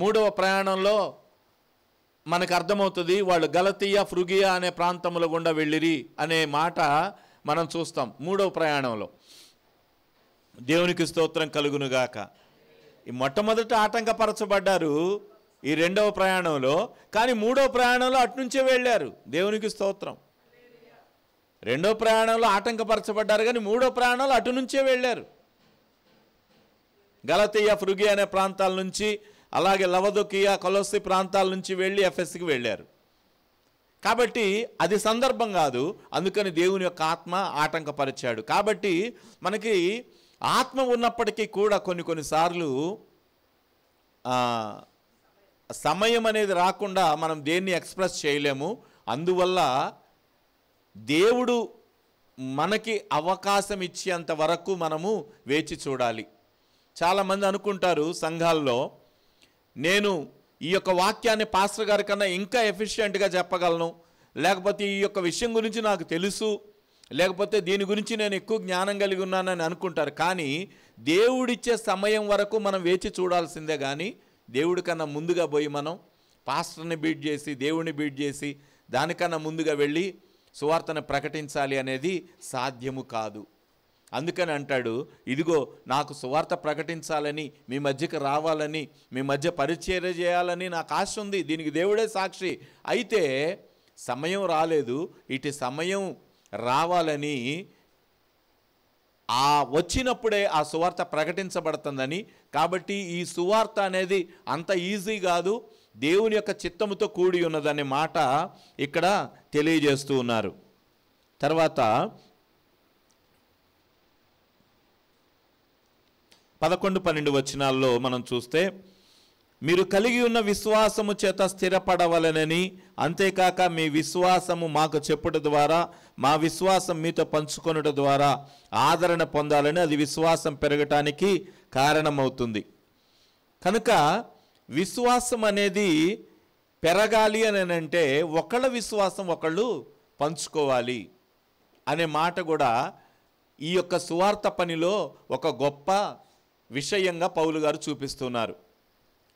3వ ప్రయాణంలో మనకు అర్థమవుతుంది, వాళ్ళు గలతీయ, ఫ్రుగియా అనే ప్రాంతంలో గుండా వెళ్ళిరి అనే మాట మనం చూస్తాం 3వ ప్రయాణంలో. దేవునికి స్తోత్రం కలుగునుగాక. ఈ మొట్టమొదట ఆటంకపరచబడ్డారు ఈ 2వ ప్రయాణంలో, కానీ 3వ ప్రయాణంలో అటునుంచే వెళ్ళారు. దేవునికి స్తోత్రం. 2వ ప్రయాణంలో ఆటంకపరచబడ్డారు, కానీ 3వ ప్రయాణంలో అటు నుంచే వెళ్ళారు. గలతీయ, ఫ్రుగియా అనే ప్రాంతాల నుంచి, అలాగే లవదొకియా, కొలొస్సీ ప్రాంతాల నుంచి వెళ్ళి ఎఫెస్కి వెళ్ళారు. కాబట్టి అది సందర్భం కాదు, అందుకని దేవుని యొక్క ఆత్మ ఆటంకపరిచాడు. కాబట్టి మనకి ఆత్మ ఉన్నప్పటికీ కూడా కొన్నిసార్లు సమయం అనేది రాకుండా మనం దేన్ని ఎక్స్ప్రెస్ చేయలేము. అందువల్ల దేవుడు మనకి అవకాశం ఇచ్చేంత వరకు మనము వేచి చూడాలి. చాలామంది అనుకుంటారు సంఘాల్లో, నేను ఈ యొక్క వాక్యాన్ని పాస్టర్ గారి కన్నా ఇంకా ఎఫిషియెంట్గా చెప్పగలను, లేకపోతే ఈ యొక్క విషయం గురించి నాకు తెలుసు, లేకపోతే దీని గురించి నేను ఎక్కువ జ్ఞానం కలిగి ఉన్నానని అనుకుంటారు. కానీ దేవుడిచ్చే సమయం వరకు మనం వేచి చూడాల్సిందే, కానీ దేవుడి కన్నా ముందుగా పోయి మనం పాస్టర్ని బీట్ చేసి, దేవుడిని బీట్ చేసి, దానికన్నా ముందుగా వెళ్ళి సువార్తను ప్రకటించాలి అనేది సాధ్యము కాదు. అందుకని అంటాడు, ఇదిగో నాకు సువార్త ప్రకటించాలని, మీ మధ్యకి రావాలని, మీ మధ్య పరిచర్య చేయాలని నాకు ఆశ ఉంది, దీనికి దేవుడే సాక్షి. అయితే సమయం రాలేదు, ఇటు సమయం రావాలని వచ్చినప్పుడే ఆ సువార్త ప్రకటించబడుతుందని. కాబట్టి ఈ సువార్త అనేది అంత ఈజీ కాదు, దేవుని యొక్క చిత్తముతో కూడి ఉన్నదనే మాట ఇక్కడ తెలియజేస్తూ ఉన్నారు. తర్వాత 11-12 వచనాల్లో మనం చూస్తే, మీరు కలిగి ఉన్న విశ్వాసము చేత స్థిరపడవలనని, అంతేకాక మీ విశ్వాసము మాకు చెప్పుట ద్వారా, మా విశ్వాసం మీతో పంచుకొనుట ద్వారా ఆదరణ పొందాలని, అది విశ్వాసం పెరగటానికి కారణమవుతుంది. కనుక విశ్వాసం అనేది పెరగాలి అని అంటే ఒకళ్ళ విశ్వాసం ఒకళ్ళు పంచుకోవాలి అనే మాట కూడా ఈ యొక్క సువార్త పనిలో ఒక గొప్ప విషయంగా పౌలు గారు చూపిస్తున్నారు.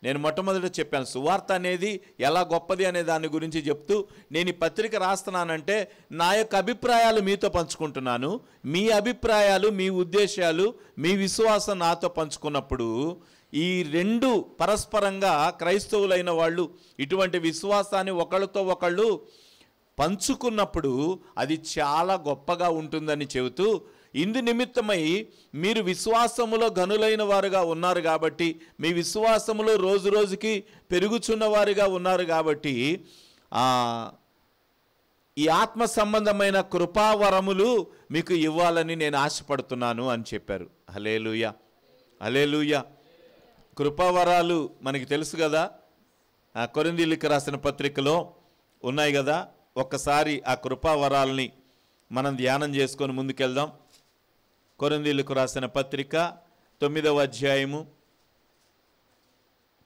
నేను మొట్టమొదట చెప్పాను, సువార్త అనేది ఎలా గొప్పది అనే దాని గురించి చెప్తూ నేను ఈ పత్రిక రాస్తున్నానంటే నా యొక్క అభిప్రాయాలు మీతో పంచుకుంటున్నాను. మీ అభిప్రాయాలు, మీ ఉద్దేశాలు, మీ విశ్వాసం నాతో పంచుకున్నప్పుడు ఈ రెండు పరస్పరంగా క్రైస్తవులైన వాళ్ళు ఇటువంటి విశ్వాసాన్ని ఒకళ్ళతో ఒకళ్ళు పంచుకున్నప్పుడు అది చాలా గొప్పగా ఉంటుందని చెబుతూ, ఇందు నిమిత్తమై మీరు విశ్వాసములో గనులైన వారుగా ఉన్నారు కాబట్టి, మీ విశ్వాసములో రోజు రోజుకి పెరుగుచున్న వారుగా ఉన్నారు కాబట్టి ఈ ఆత్మ సంబంధమైన కృపావరములు మీకు ఇవ్వాలని నేను ఆశపడుతున్నాను అని చెప్పారు. హల్లెలూయా, హల్లెలూయా. కృపావరాలు మనకి తెలుసు కదా, కొరింథీయులకు రాసిన పత్రికలో ఉన్నాయి కదా. ఒక్కసారి ఆ కృపావరాలని మనం ధ్యానం చేసుకొని ముందుకెళ్దాం. కొరింథీయులకు రాసిన పత్రిక 9వ అధ్యాయము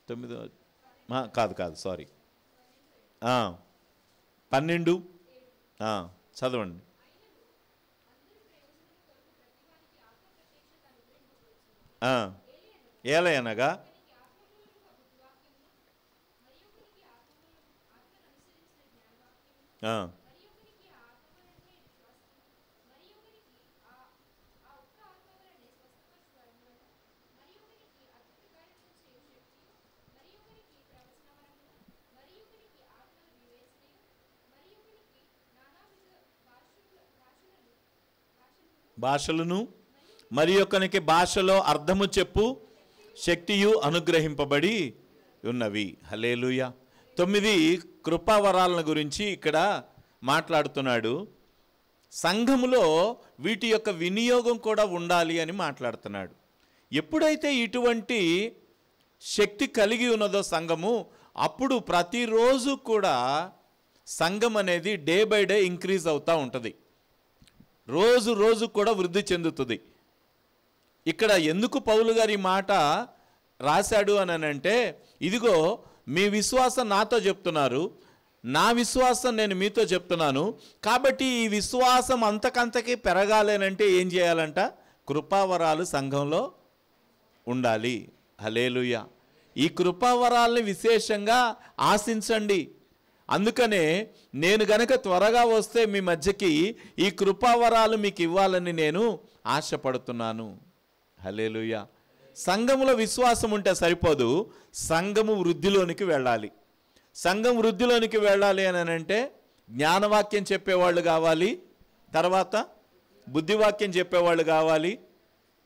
12 చదవండి. ఏలయనగా భాషలను మరి ఒకనికి భాషలో అర్థము చెప్పు శక్తియు అనుగ్రహింపబడి ఉన్నవి. హల్లెలూయా. 9 కృపావరాలను గురించి ఇక్కడ మాట్లాడుతున్నాడు. సంఘములో వీటి యొక్క వినియోగం కూడా ఉండాలి అని మాట్లాడుతున్నాడు. ఎప్పుడైతే ఇటువంటి శక్తి కలిగి ఉన్నదో సంఘము, అప్పుడు ప్రతిరోజు కూడా సంఘం అనేది డే బై డే ఇంక్రీజ్ అవుతూ ఉంటుంది, రోజు రోజు కూడా వృద్ధి చెందుతుంది. ఇక్కడ ఎందుకు పౌలు గారి మాట రాశాడు అని అంటే, ఇదిగో మీ విశ్వాసం నాతో చెప్తున్నారు, నా విశ్వాసం నేను మీతో చెప్తున్నాను, కాబట్టి ఈ విశ్వాసం అంతకంతకి పెరగాలేనంటే ఏం చేయాలంట? కృపావరాలు సంఘంలో ఉండాలి. హల్లెలూయా. ఈ కృపావరాల్ని విశేషంగా ఆశించండి. అందుకనే నేను గనక త్వరగా వస్తే మీ మధ్యకి ఈ కృపావరాలు మీకు ఇవ్వాలని నేను ఆశపడుతున్నాను. హల్లెలూయా. సంఘములో విశ్వాసం ఉంటే సరిపోదు, సంఘము వృద్ధిలోనికి వెళ్ళాలి. సంఘం వృద్ధిలోనికి వెళ్ళాలి అని అంటే జ్ఞానవాక్యం చెప్పేవాళ్ళు కావాలి, తర్వాత బుద్ధివాక్యం చెప్పేవాళ్ళు కావాలి,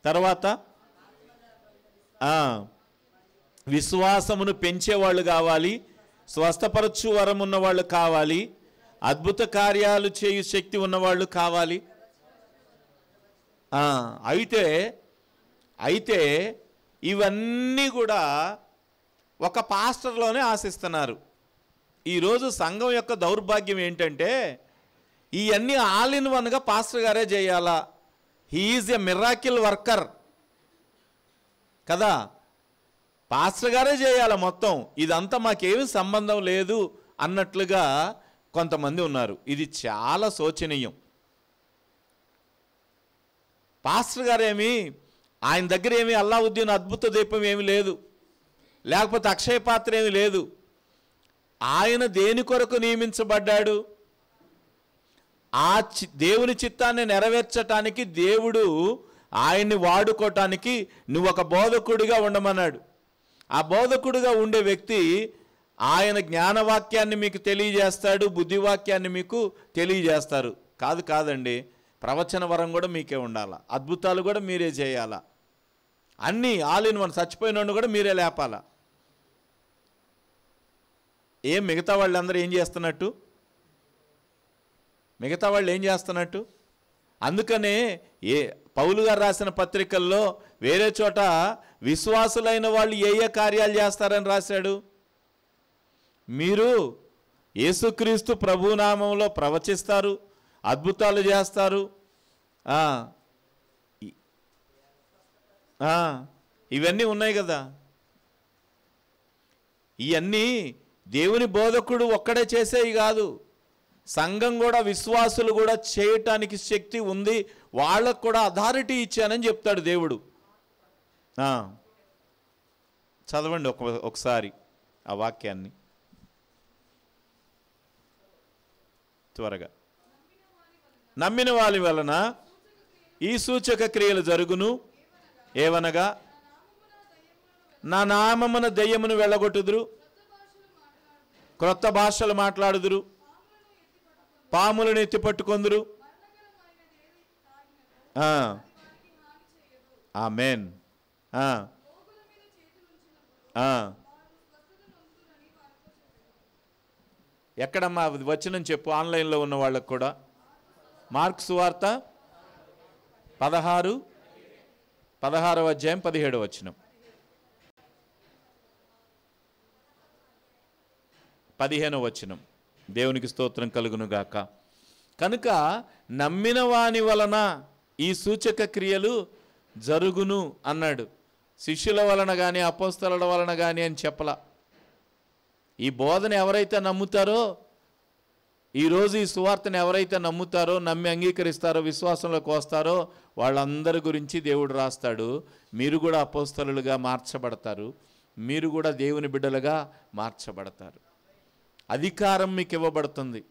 తర్వాత విశ్వాసమును పెంచేవాళ్ళు కావాలి, స్వస్థపరచు వరం ఉన్నవాళ్ళు కావాలి, అద్భుత కార్యాలు చేయు శక్తి ఉన్నవాళ్ళు కావాలి. అయితే ఇవన్నీ కూడా ఒక పాస్టర్లోనే ఆశిస్తున్నారు. ఈరోజు సంఘం యొక్క దౌర్భాగ్యం ఏంటంటే, ఇవన్నీ ఆల్ ఇన్ వన్గా పాస్టర్ గారే చేయాలా, he is a miracle worker కదా, పాస్టర్ గారే చేయాలి మొత్తం, ఇదంతా మాకేమీ సంబంధం లేదు అన్నట్లుగా కొంతమంది ఉన్నారు. ఇది చాలా శోచనీయం. పాస్టర్ గారేమి, ఆయన దగ్గర ఏమి అల్లావుద్దీన్ అద్భుత దీపం ఏమి లేదు, లేకపోతే అక్షయ పాత్ర ఏమి లేదు. ఆయన దేని కొరకు నియమించబడ్డాడు? దేవుని చిత్తాన్ని నెరవేర్చటానికి దేవుడు ఆయన్ని వాడుకోవటానికి నువ్వు ఒక బోధకుడిగా ఉండమన్నాడు. ఆ బోధకుడిగా ఉండే వ్యక్తి ఆయన జ్ఞానవాక్యాన్ని మీకు తెలియజేస్తాడు, బుద్ధివాక్యాన్ని మీకు తెలియజేస్తారు. కాదండి, ప్రవచన వరం కూడా మీకే ఉండాలా, అద్భుతాలు కూడా మీరే చేయాలా, అన్నీ ఆల్ ఇన్ వన్. చచ్చిపోయిన కూడా మీరే లేపాలా. మిగతా వాళ్ళందరూ ఏం చేస్తున్నట్టు? అందుకనే పౌలు గారు రాసిన పత్రికల్లో వేరే చోట విశ్వాసులైన వాళ్ళు ఏ కార్యాలు చేస్తారని రాశాడు. మీరు యేసుక్రీస్తు ప్రభునామంలో ప్రవచిస్తారు, అద్భుతాలు చేస్తారు, ఇవన్నీ ఉన్నాయి కదా. ఇవన్నీ దేవుని బోధకుడు ఒక్కడే చేసేవి కాదు, సంఘం కూడా, విశ్వాసులు కూడా చేయటానికి శక్తి ఉంది, వాళ్ళకు కూడా అథారిటీ ఇచ్చానని చెప్తాడు దేవుడు. చదవండి ఒకసారి ఆ వాక్యాన్ని త్వరగా. నమ్మిన వారి వలన ఈ సూచక క్రియలు జరుగును, ఏవనగా నా నామమున దయ్యమును వెళ్ళగొట్టుదురు, క్రొత్త భాషలు మాట్లాడుదురు, పాములను ఎత్తి పట్టుకొందురు. ఆమేన్. ఎక్కడమ్మా వచనం చెప్పు, ఆన్లైన్లో ఉన్న వాళ్ళకు కూడా. మార్కు సువార్త 16వ అధ్యాయం 17వ వచనం. 15వ వచనం. దేవునికి స్తోత్రం కలుగునుగాక. కనుక నమ్మిన వాని వలన ఈ సూచక క్రియలు జరుగును అన్నాడు. శిష్యుల వలన కానీ అపోస్తలుల వలన కానీ అని చెప్పలా. ఈ బోధన ఎవరైతే నమ్ముతారో, ఈరోజు ఈ సువార్తను ఎవరైతే నమ్ముతారో, నమ్మి అంగీకరిస్తారో, విశ్వాసంలోకి వస్తారో వాళ్ళందరి గురించి దేవుడు రాస్తాడు. మీరు కూడా అపోస్తలులుగా మార్చబడతారు, మీరు కూడా దేవుని బిడ్డలుగా మార్చబడతారు. అధికారం మీకు ఇవ్వబడుతుంది.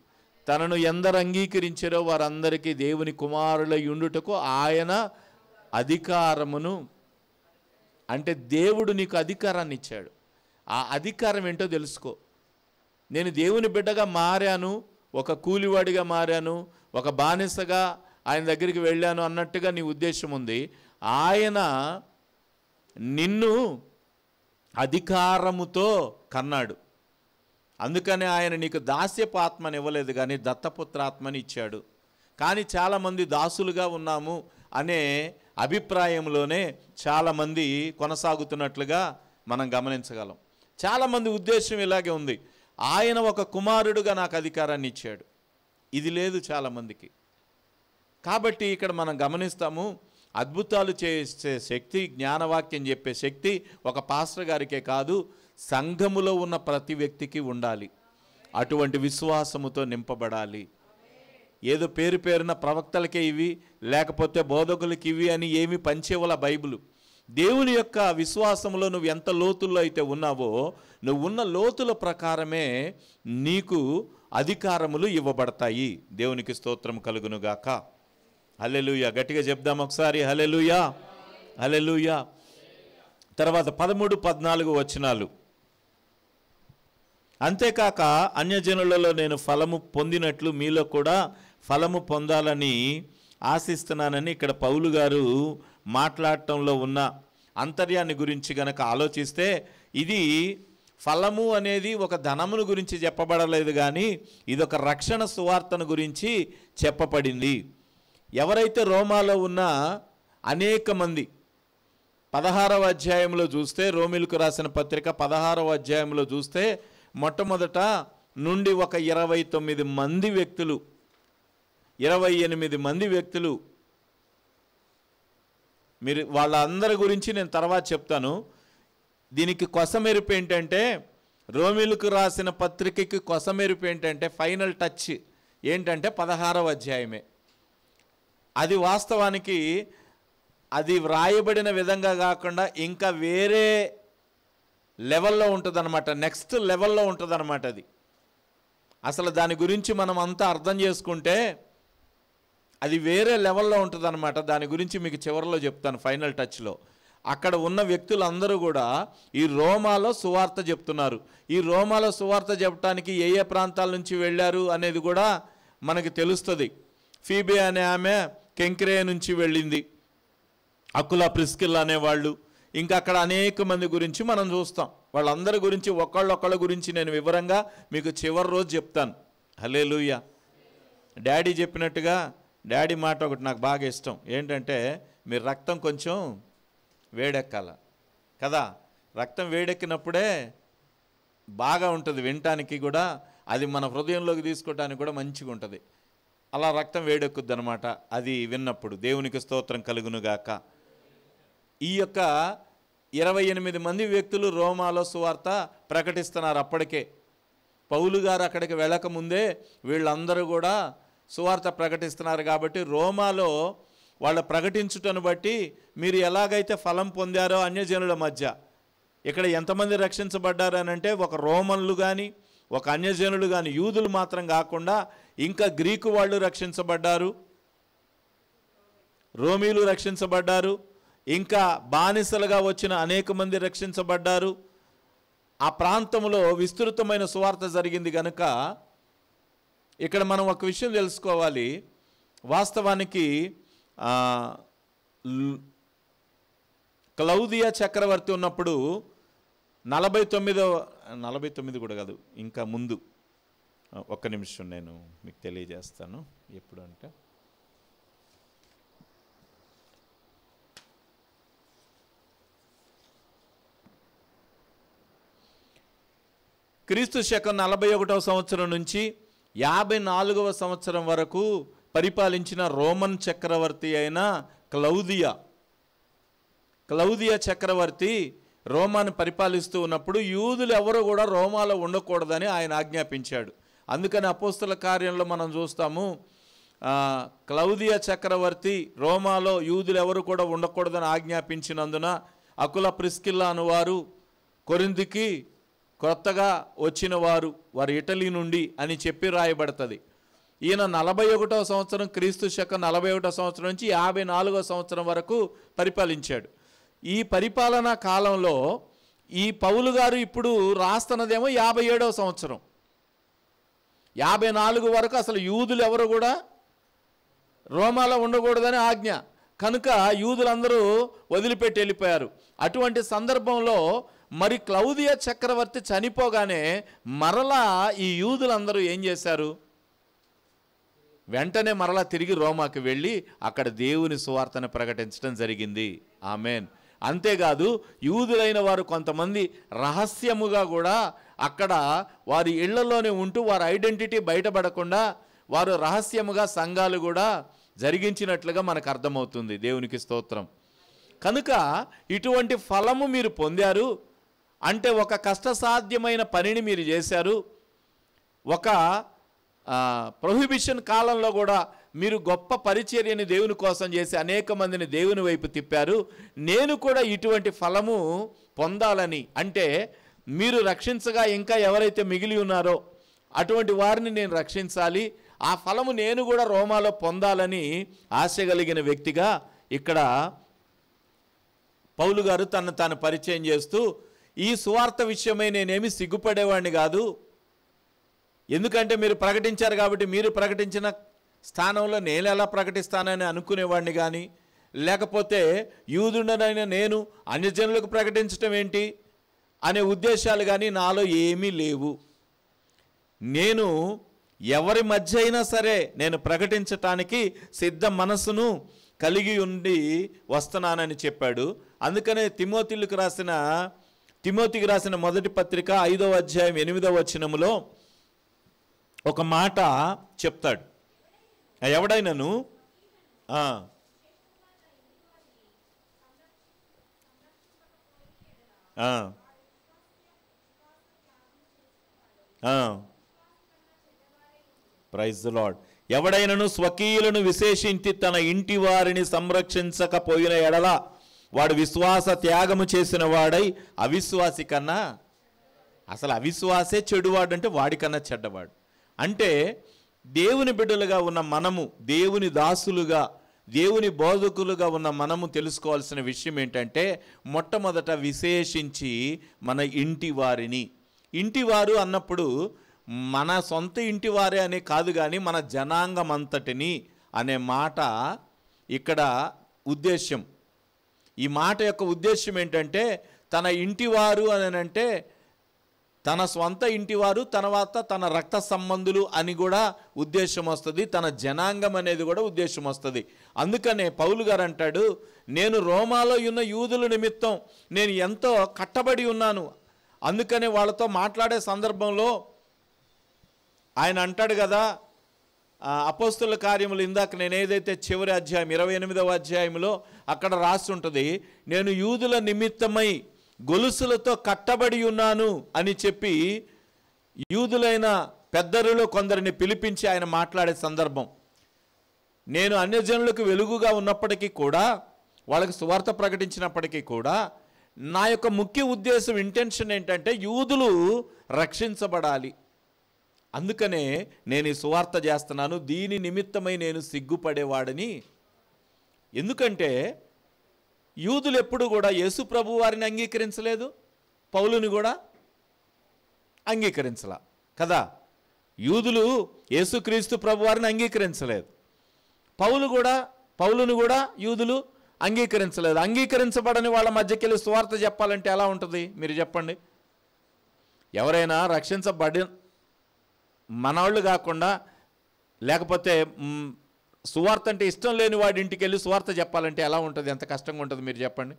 తనను ఎందరు అంగీకరించారో వారందరికీ దేవుని కుమారులై ఉండుటకు ఆయన అధికారమును, అంటే దేవుడు నీకు అధికారాన్ని ఇచ్చాడు. ఆ అధికారం ఏంటో తెలుసుకో. నేను దేవుని బిడ్డగా మారాను, ఒక కూలివాడిగా మారాను, ఒక బానిసగా ఆయన దగ్గరికి వెళ్ళాను అన్నట్టుగా నీ ఉద్దేశం ఉంది. ఆయన నిన్ను అధికారముతో కన్నాడు. అందుకనే ఆయన నీకు దాస్యపు ఆత్మని ఇవ్వలేదు, కానీ దత్తపుత్రాత్మని ఇచ్చాడు. కానీ చాలామంది దాసులుగా ఉన్నాము అనే అభిప్రాయంలోనే చాలామంది కొనసాగుతున్నట్లుగా మనం గమనించగలం. చాలామంది ఉద్దేశం ఇలాగే ఉంది, ఆయన ఒక కుమారుడుగా నాకు అధికారాన్ని ఇచ్చాడు. ఇది లేదు చాలామందికి. కాబట్టి ఇక్కడ మనం గమనిస్తాము, అద్భుతాలు చేసే శక్తి, జ్ఞానవాక్యం చెప్పే శక్తి ఒక పాస్టర్ గారికే కాదు, సంఘములో ఉన్న ప్రతి వ్యక్తికి ఉండాలి. అటువంటి విశ్వాసముతో నింపబడాలి. ఏదో పేరున ప్రవక్తలకే ఇవి, లేకపోతే బోధకులకి ఇవి అని ఏమి పంచేవల బైబిల్. దేవుని యొక్క విశ్వాసంలో నువ్వు ఎంత లోతుల్లో అయితే ఉన్నావో, నువ్వు ఉన్న లోతుల ప్రకారమే నీకు అధికారములు ఇవ్వబడతాయి. దేవునికి స్తోత్రం కలుగునుగాక. హల్లెలూయా. గట్టిగా చెప్దాం ఒకసారి, హల్లెలూయా, హల్లెలూయా. తర్వాత 13, 14 వచనాలు. అంతేకాక అన్యజనులలో నేను ఫలము పొందినట్లు మీలో కూడా ఫలము పొందాలని ఆశిస్తున్నానని ఇక్కడ పౌలు గారు మాట్లాడటంలో ఉన్న అంతర్యాన్ని గురించి గనక ఆలోచిస్తే, ఇది ఫలము అనేది ఒక ధనమును గురించి చెప్పబడలేదు, కానీ ఇదొక రక్షణ సువార్తను గురించి చెప్పబడింది. ఎవరైతే రోమాలో ఉన్న అనేక మంది 16వ అధ్యాయంలో చూస్తే, రోమిలకు రాసిన పత్రిక 16వ అధ్యాయంలో చూస్తే, మొట్టమొదట నుండి ఒక 29 మంది వ్యక్తులు, 28 మంది వ్యక్తులు, మీరు వాళ్ళందరి గురించి నేను తర్వాత చెప్తాను. దీనికి కొసమెరుపు ఏంటంటే, రోమిలకు రాసిన పత్రికకి కొసమెరుపు ఏంటంటే, ఫైనల్ టచ్ ఏంటంటే 16వ అధ్యాయమే. అది వాస్తవానికి అది వ్రాయబడిన విధంగా కాకుండా ఇంకా వేరే లెవెల్లో ఉంటుందన్నమాట, నెక్స్ట్ లెవెల్లో ఉంటుందన్నమాట. అది అసలు దాని గురించి మనం అంతా అర్థం చేసుకుంటే అది వేరే లెవెల్లో ఉంటుందన్నమాట. దాని గురించి మీకు చివరిలో చెప్తాను, ఫైనల్ టచ్లో. అక్కడ ఉన్న వ్యక్తులందరూ కూడా ఈ రోమాలో సువార్త చెప్తున్నారు. ఈ రోమాలో సువార్త చెప్పడానికి ఏ ఏ ప్రాంతాల నుంచి వెళ్ళారు అనేది కూడా మనకి తెలుస్తుంది. ఫీబే అనే ఆమె కెంక్రేయ నుంచి వెళ్ళింది, అకులా ప్రిస్కిల్లా అనేవాళ్ళు, ఇంకా అక్కడ అనేక మంది గురించి మనం చూస్తాం. వాళ్ళందరి గురించి ఒకళ్ళొక్కళ్ళ గురించి నేను వివరంగా మీకు చివరి రోజు చెప్తాను. హల్లెలూయా. డాడీ చెప్పినట్టుగా, డాడీ మాట ఒకటి నాకు బాగా ఇష్టం ఏంటంటే, మీరు రక్తం కొంచెం వేడెక్కాల కదా, రక్తం వేడెక్కినప్పుడే బాగా ఉంటుంది వినటానికి కూడా, అది మన హృదయంలోకి తీసుకోవడానికి కూడా మంచిగా ఉంటుంది. అలా రక్తం వేడెక్కుద్ది అనమాట అది విన్నప్పుడు. దేవునికి స్తోత్రం కలుగునుగాక. ఈ యొక్క 28 మంది వ్యక్తులు రోమాలో సువార్త ప్రకటిస్తున్నారు. అప్పటికే పౌలు గారు అక్కడికి వెళ్ళకముందే వీళ్ళందరూ కూడా సువార్త ప్రకటిస్తున్నారు. కాబట్టి రోమాలో వాళ్ళ ప్రకటించుటను బట్టి మీరు ఎలాగైతే ఫలం పొందారో అన్యజనుల మధ్య, ఇక్కడ ఎంతమంది రక్షించబడ్డారు అని అంటే, ఒక రోమన్లు కానీ ఒక అన్యజనులు కానీ, యూదులు మాత్రం కాకుండా ఇంకా గ్రీకు వాళ్ళు రక్షించబడ్డారు, రోమీలు రక్షించబడ్డారు, ఇంకా బానిసలుగా వచ్చిన అనేక మంది రక్షించబడ్డారు. ఆ ప్రాంతంలో విస్తృతమైన సువార్త జరిగింది కనుక ఇక్కడ మనం ఒక విషయం తెలుసుకోవాలి. వాస్తవానికి క్లౌదియా చక్రవర్తి ఉన్నప్పుడు 49 కూడా కాదు, ఇంకా ముందు, ఒక్క నిమిషం నేను మీకు తెలియజేస్తాను. ఎప్పుడు అంటే క్రీస్తు శకం 41వ సంవత్సరం నుంచి 54వ సంవత్సరం వరకు పరిపాలించిన రోమన్ చక్రవర్తి అయిన క్లౌదియా చక్రవర్తి రోమాను పరిపాలిస్తూ ఉన్నప్పుడు యూదులు ఎవరు కూడా రోమాలో ఉండకూడదని ఆయన ఆజ్ఞాపించాడు. అందుకని అపోస్తల కార్యంలో మనం చూస్తాము, క్లౌదియా చక్రవర్తి రోమాలో యూదులు ఎవరు కూడా ఉండకూడదని ఆజ్ఞాపించినందున అకుల ప్రిస్కిల్లా అనువారు కొరింథీకి కొత్తగా వచ్చిన వారు ఇటలీ నుండి అని చెప్పి రాయబడుతుంది. ఈయన 41వ సంవత్సరం క్రీస్తు శకం 41వ సంవత్సరం నుంచి 54వ సంవత్సరం వరకు పరిపాలించాడు. ఈ పరిపాలనా కాలంలో ఈ పౌలు గారు ఇప్పుడు రాస్తున్నదేమో 57వ సంవత్సరం. 54 వరకు అసలు యూదులు ఎవరు కూడా రోమాలో ఉండకూడదని ఆజ్ఞ కనుక యూదులందరూ వదిలిపెట్టి వెళ్ళిపోయారు. అటువంటి సందర్భంలో మరి క్లౌదియా చక్రవర్తి చనిపోగానే మరలా ఈ యూదులందరూ ఏం చేశారు, వెంటనే మరలా తిరిగి రోమాకి వెళ్ళి అక్కడ దేవుని సువార్తను ప్రకటించడం జరిగింది. ఆమెన్. అంతేకాదు యూదులైన వారు కొంతమంది రహస్యముగా కూడా అక్కడ వారి ఇళ్లలోనే ఉంటూ వారి ఐడెంటిటీ బయటపడకుండా వారు రహస్యముగా సంఘాలు కూడా జరిగించినట్లుగా మనకు అర్థమవుతుంది. దేవునికి స్తోత్రం. కనుక ఇటువంటి ఫలము మీరు పొందారు అంటే ఒక కష్టసాధ్యమైన పనిని మీరు చేశారు. ఒక ప్రొహిబిషన్ కాలంలో కూడా మీరు గొప్ప పరిచర్యని దేవుని కోసం చేసి అనేక మందిని దేవుని వైపు తిప్పారు. నేను కూడా ఇటువంటి ఫలము పొందాలని, అంటే మీరు రక్షించగా ఇంకా ఎవరైతే మిగిలి ఉన్నారో అటువంటి వారిని నేను రక్షించాలి, ఆ ఫలము నేను కూడా రోమాలో పొందాలని ఆశ కలిగిన వ్యక్తిగా ఇక్కడ పౌలు గారు తను తాను పరిచయం చేస్తూ, ఈ సువార్త విషయమై నేనేమి సిగ్గుపడేవాడిని కాదు, ఎందుకంటే మీరు ప్రకటించారు కాబట్టి మీరు ప్రకటించిన స్థానంలో నేను ఎలా ప్రకటిస్తానని అనుకునేవాడిని కానీ, లేకపోతే యూదుడనైన నేను అన్యజనులకు ప్రకటించడం ఏంటి అనే ఉద్దేశాలు కానీ నాలో ఏమీ లేవు. నేను ఎవరి మధ్య అయినా సరే నేను ప్రకటించటానికి సిద్ధ మనసును కలిగి ఉండి వస్తున్నానని చెప్పాడు. అందుకనే తిమోతికి రాసిన మొదటి పత్రిక 5వ అధ్యాయం 8వ వచనములో ఒక మాట చెప్తాడు. ఎవడైనాను ప్రైజ్ ది లార్డ్. ఎవడైనను స్వకీయులను విశేషించి తన ఇంటి వారిని సంరక్షించకపోయిన ఎడల వాడు విశ్వాస త్యాగము చేసిన వాడై అవిశ్వాసి కన్నా, అసలు అవిశ్వాసే చెడువాడు అంటే వాడికన్నా చెడ్డవాడు. అంటే దేవుని బిడ్డలుగా ఉన్న మనము, దేవుని దాసులుగా దేవుని బోధకులుగా ఉన్న మనము తెలుసుకోవాల్సిన విషయం ఏంటంటే, మొట్టమొదట విశేషించి మన ఇంటివారు అన్నప్పుడు మన సొంత ఇంటివారే అనే కాదు, కానీ మన జనాంగం అంతటిని అనే మాట ఇక్కడ ఉద్దేశ్యం. ఈ మాట యొక్క ఉద్దేశ్యం ఏంటంటే, తన ఇంటివారు అని అంటే తన స్వంత ఇంటివారు, తర్వాత తన రక్త సంబంధులు అని కూడా ఉద్దేశం వస్తుంది, తన జనాంగం అనేది కూడా ఉద్దేశం వస్తుంది. అందుకనే పౌలు గారు అంటాడు, నేను రోమాలో ఉన్న యూదుల నిమిత్తం నేను ఎంతో కట్టబడి ఉన్నాను. అందుకనే వాళ్ళతో మాట్లాడే సందర్భంలో ఆయన అంటాడు కదా, అపోస్తుల కార్యములు ఇందాక నేను ఏదైతే చివరి అధ్యాయం 28వ అధ్యాయంలో అక్కడ రాసి ఉంటుంది, నేను యూదుల నిమిత్తమై గొలుసులతో కట్టబడి ఉన్నాను అని చెప్పి యూదులైన పెద్దలలో కొందరిని పిలిపించి ఆయన మాట్లాడే సందర్భం. నేను అన్యజనులకు వెలుగుగా ఉన్నప్పటికీ కూడా, వాళ్ళకి సువార్త ప్రకటించినప్పటికీ కూడా, నా యొక్క ముఖ్య ఉద్దేశం ఇంటెన్షన్ ఏంటంటే యూదులు రక్షించబడాలి. అందుకనే నేను ఈ సువార్త చేస్తున్నాను. దీని నిమిత్తమై నేను సిగ్గుపడేవాడిని. ఎందుకంటే యూదులు ఎప్పుడు కూడా యేసు ప్రభు వారిని అంగీకరించలేదు, పౌలుని కూడా అంగీకరించలా కదా. యూదులు యేసుక్రీస్తు ప్రభు వారిని అంగీకరించలేదు, పౌలుని కూడా యూదులు అంగీకరించలేదు. అంగీకరించబడని వాళ్ళ మధ్యకెళ్ళి సువార్త చెప్పాలంటే ఎలా ఉంటుంది మీరు చెప్పండి? ఎవరైనా రక్షించబడి మనవాళ్ళు కాకుండా, లేకపోతే సువార్త అంటే ఇష్టం లేని వాడి ఇంటికి వెళ్ళి సువార్త చెప్పాలంటే ఎలా ఉంటుంది? ఎంత కష్టంగా ఉంటుంది మీరు చెప్పండి.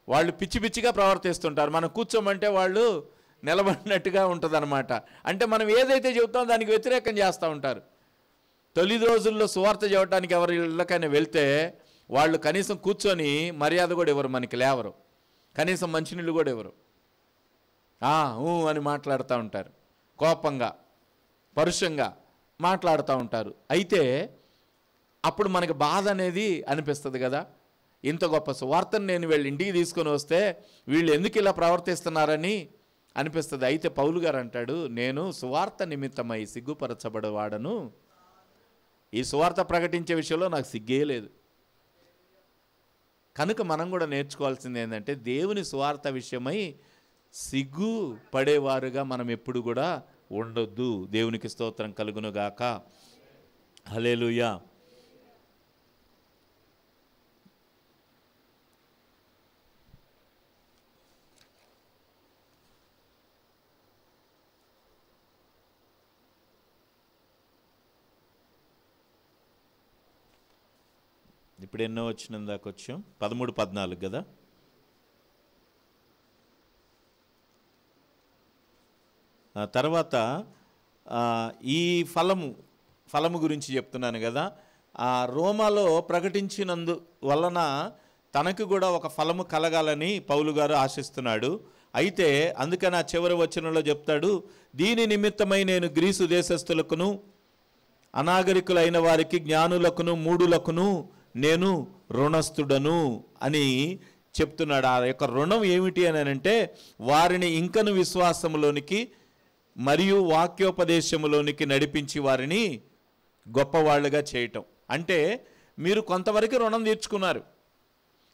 వాళ్ళు పిచ్చి పిచ్చిగా ప్రవర్తిస్తుంటారు. మనం కూర్చోమంటే వాళ్ళు నిలబడినట్టుగా ఉంటుంది అనమాట. అంటే మనం ఏదైతే చెబుతామో దానికి వ్యతిరేకం చేస్తూ ఉంటారు. తొలి రోజుల్లో సువార్త చెప్పడానికి ఎవరి ఇళ్ళకైనా వెళ్తే వాళ్ళు కనీసం కూర్చొని మర్యాద కూడా ఇవ్వరు, మనకి లేవరు, కనీసం మంచినీళ్ళు కూడా ఇవ్వరు. అని మాట్లాడుతూ ఉంటారు, కోపంగా పరుషంగా మాట్లాడుతూ ఉంటారు. అయితే అప్పుడు మనకి బాధ అనేది అనిపిస్తుంది కదా, ఇంత గొప్ప సువార్తను నేను వీళ్ళ ఇంటికి తీసుకొని వస్తే వీళ్ళు ఎందుకు ఇలా ప్రవర్తిస్తున్నారని అనిపిస్తుంది. అయితే పౌలు గారు అంటాడు, నేను సువార్త నిమిత్తమై సిగ్గుపరచబడేవాడను. ఈ సువార్త ప్రకటించే విషయంలో నాకు సిగ్గే లేదు. కనుక మనం కూడా నేర్చుకోవాల్సింది ఏంటంటే, దేవుని సువార్త విషయమై సిగ్గు పడేవారుగా మనం ఎప్పుడు కూడా ఉండొద్దు. దేవునికి స్తోత్రం కలుగునుగాక. హల్లెలూయా. ఇప్పుడు ఎన్నో వచ్చిన దాకా వచ్చాం, 13-14 కదా. తర్వాత ఈ ఫలము గురించి చెప్తున్నాను కదా. రోమాలో ప్రకటించినందు వలన తనకు కూడా ఒక ఫలము కలగాలని పౌలు గారు ఆశిస్తున్నాడు. అయితే అందుకని ఆ చివరి వచనంలో చెప్తాడు, దీని నిమిత్తమై నేను గ్రీసు దేశస్థులకును అనాగరికులైన వారికి జ్ఞానులకును మూఢులకును నేను రుణస్థుడను అని చెప్తున్నాడు. ఆ యొక్క రుణం ఏమిటి అని అంటే, వారిని ఇంకను విశ్వాసములోనికి మరియు వాక్యోపదేశములోనికి నడిపించి వారిని గొప్పవాళ్ళుగా చేయటం. అంటే మీరు కొంతవరకు రుణం తీర్చుకున్నారు,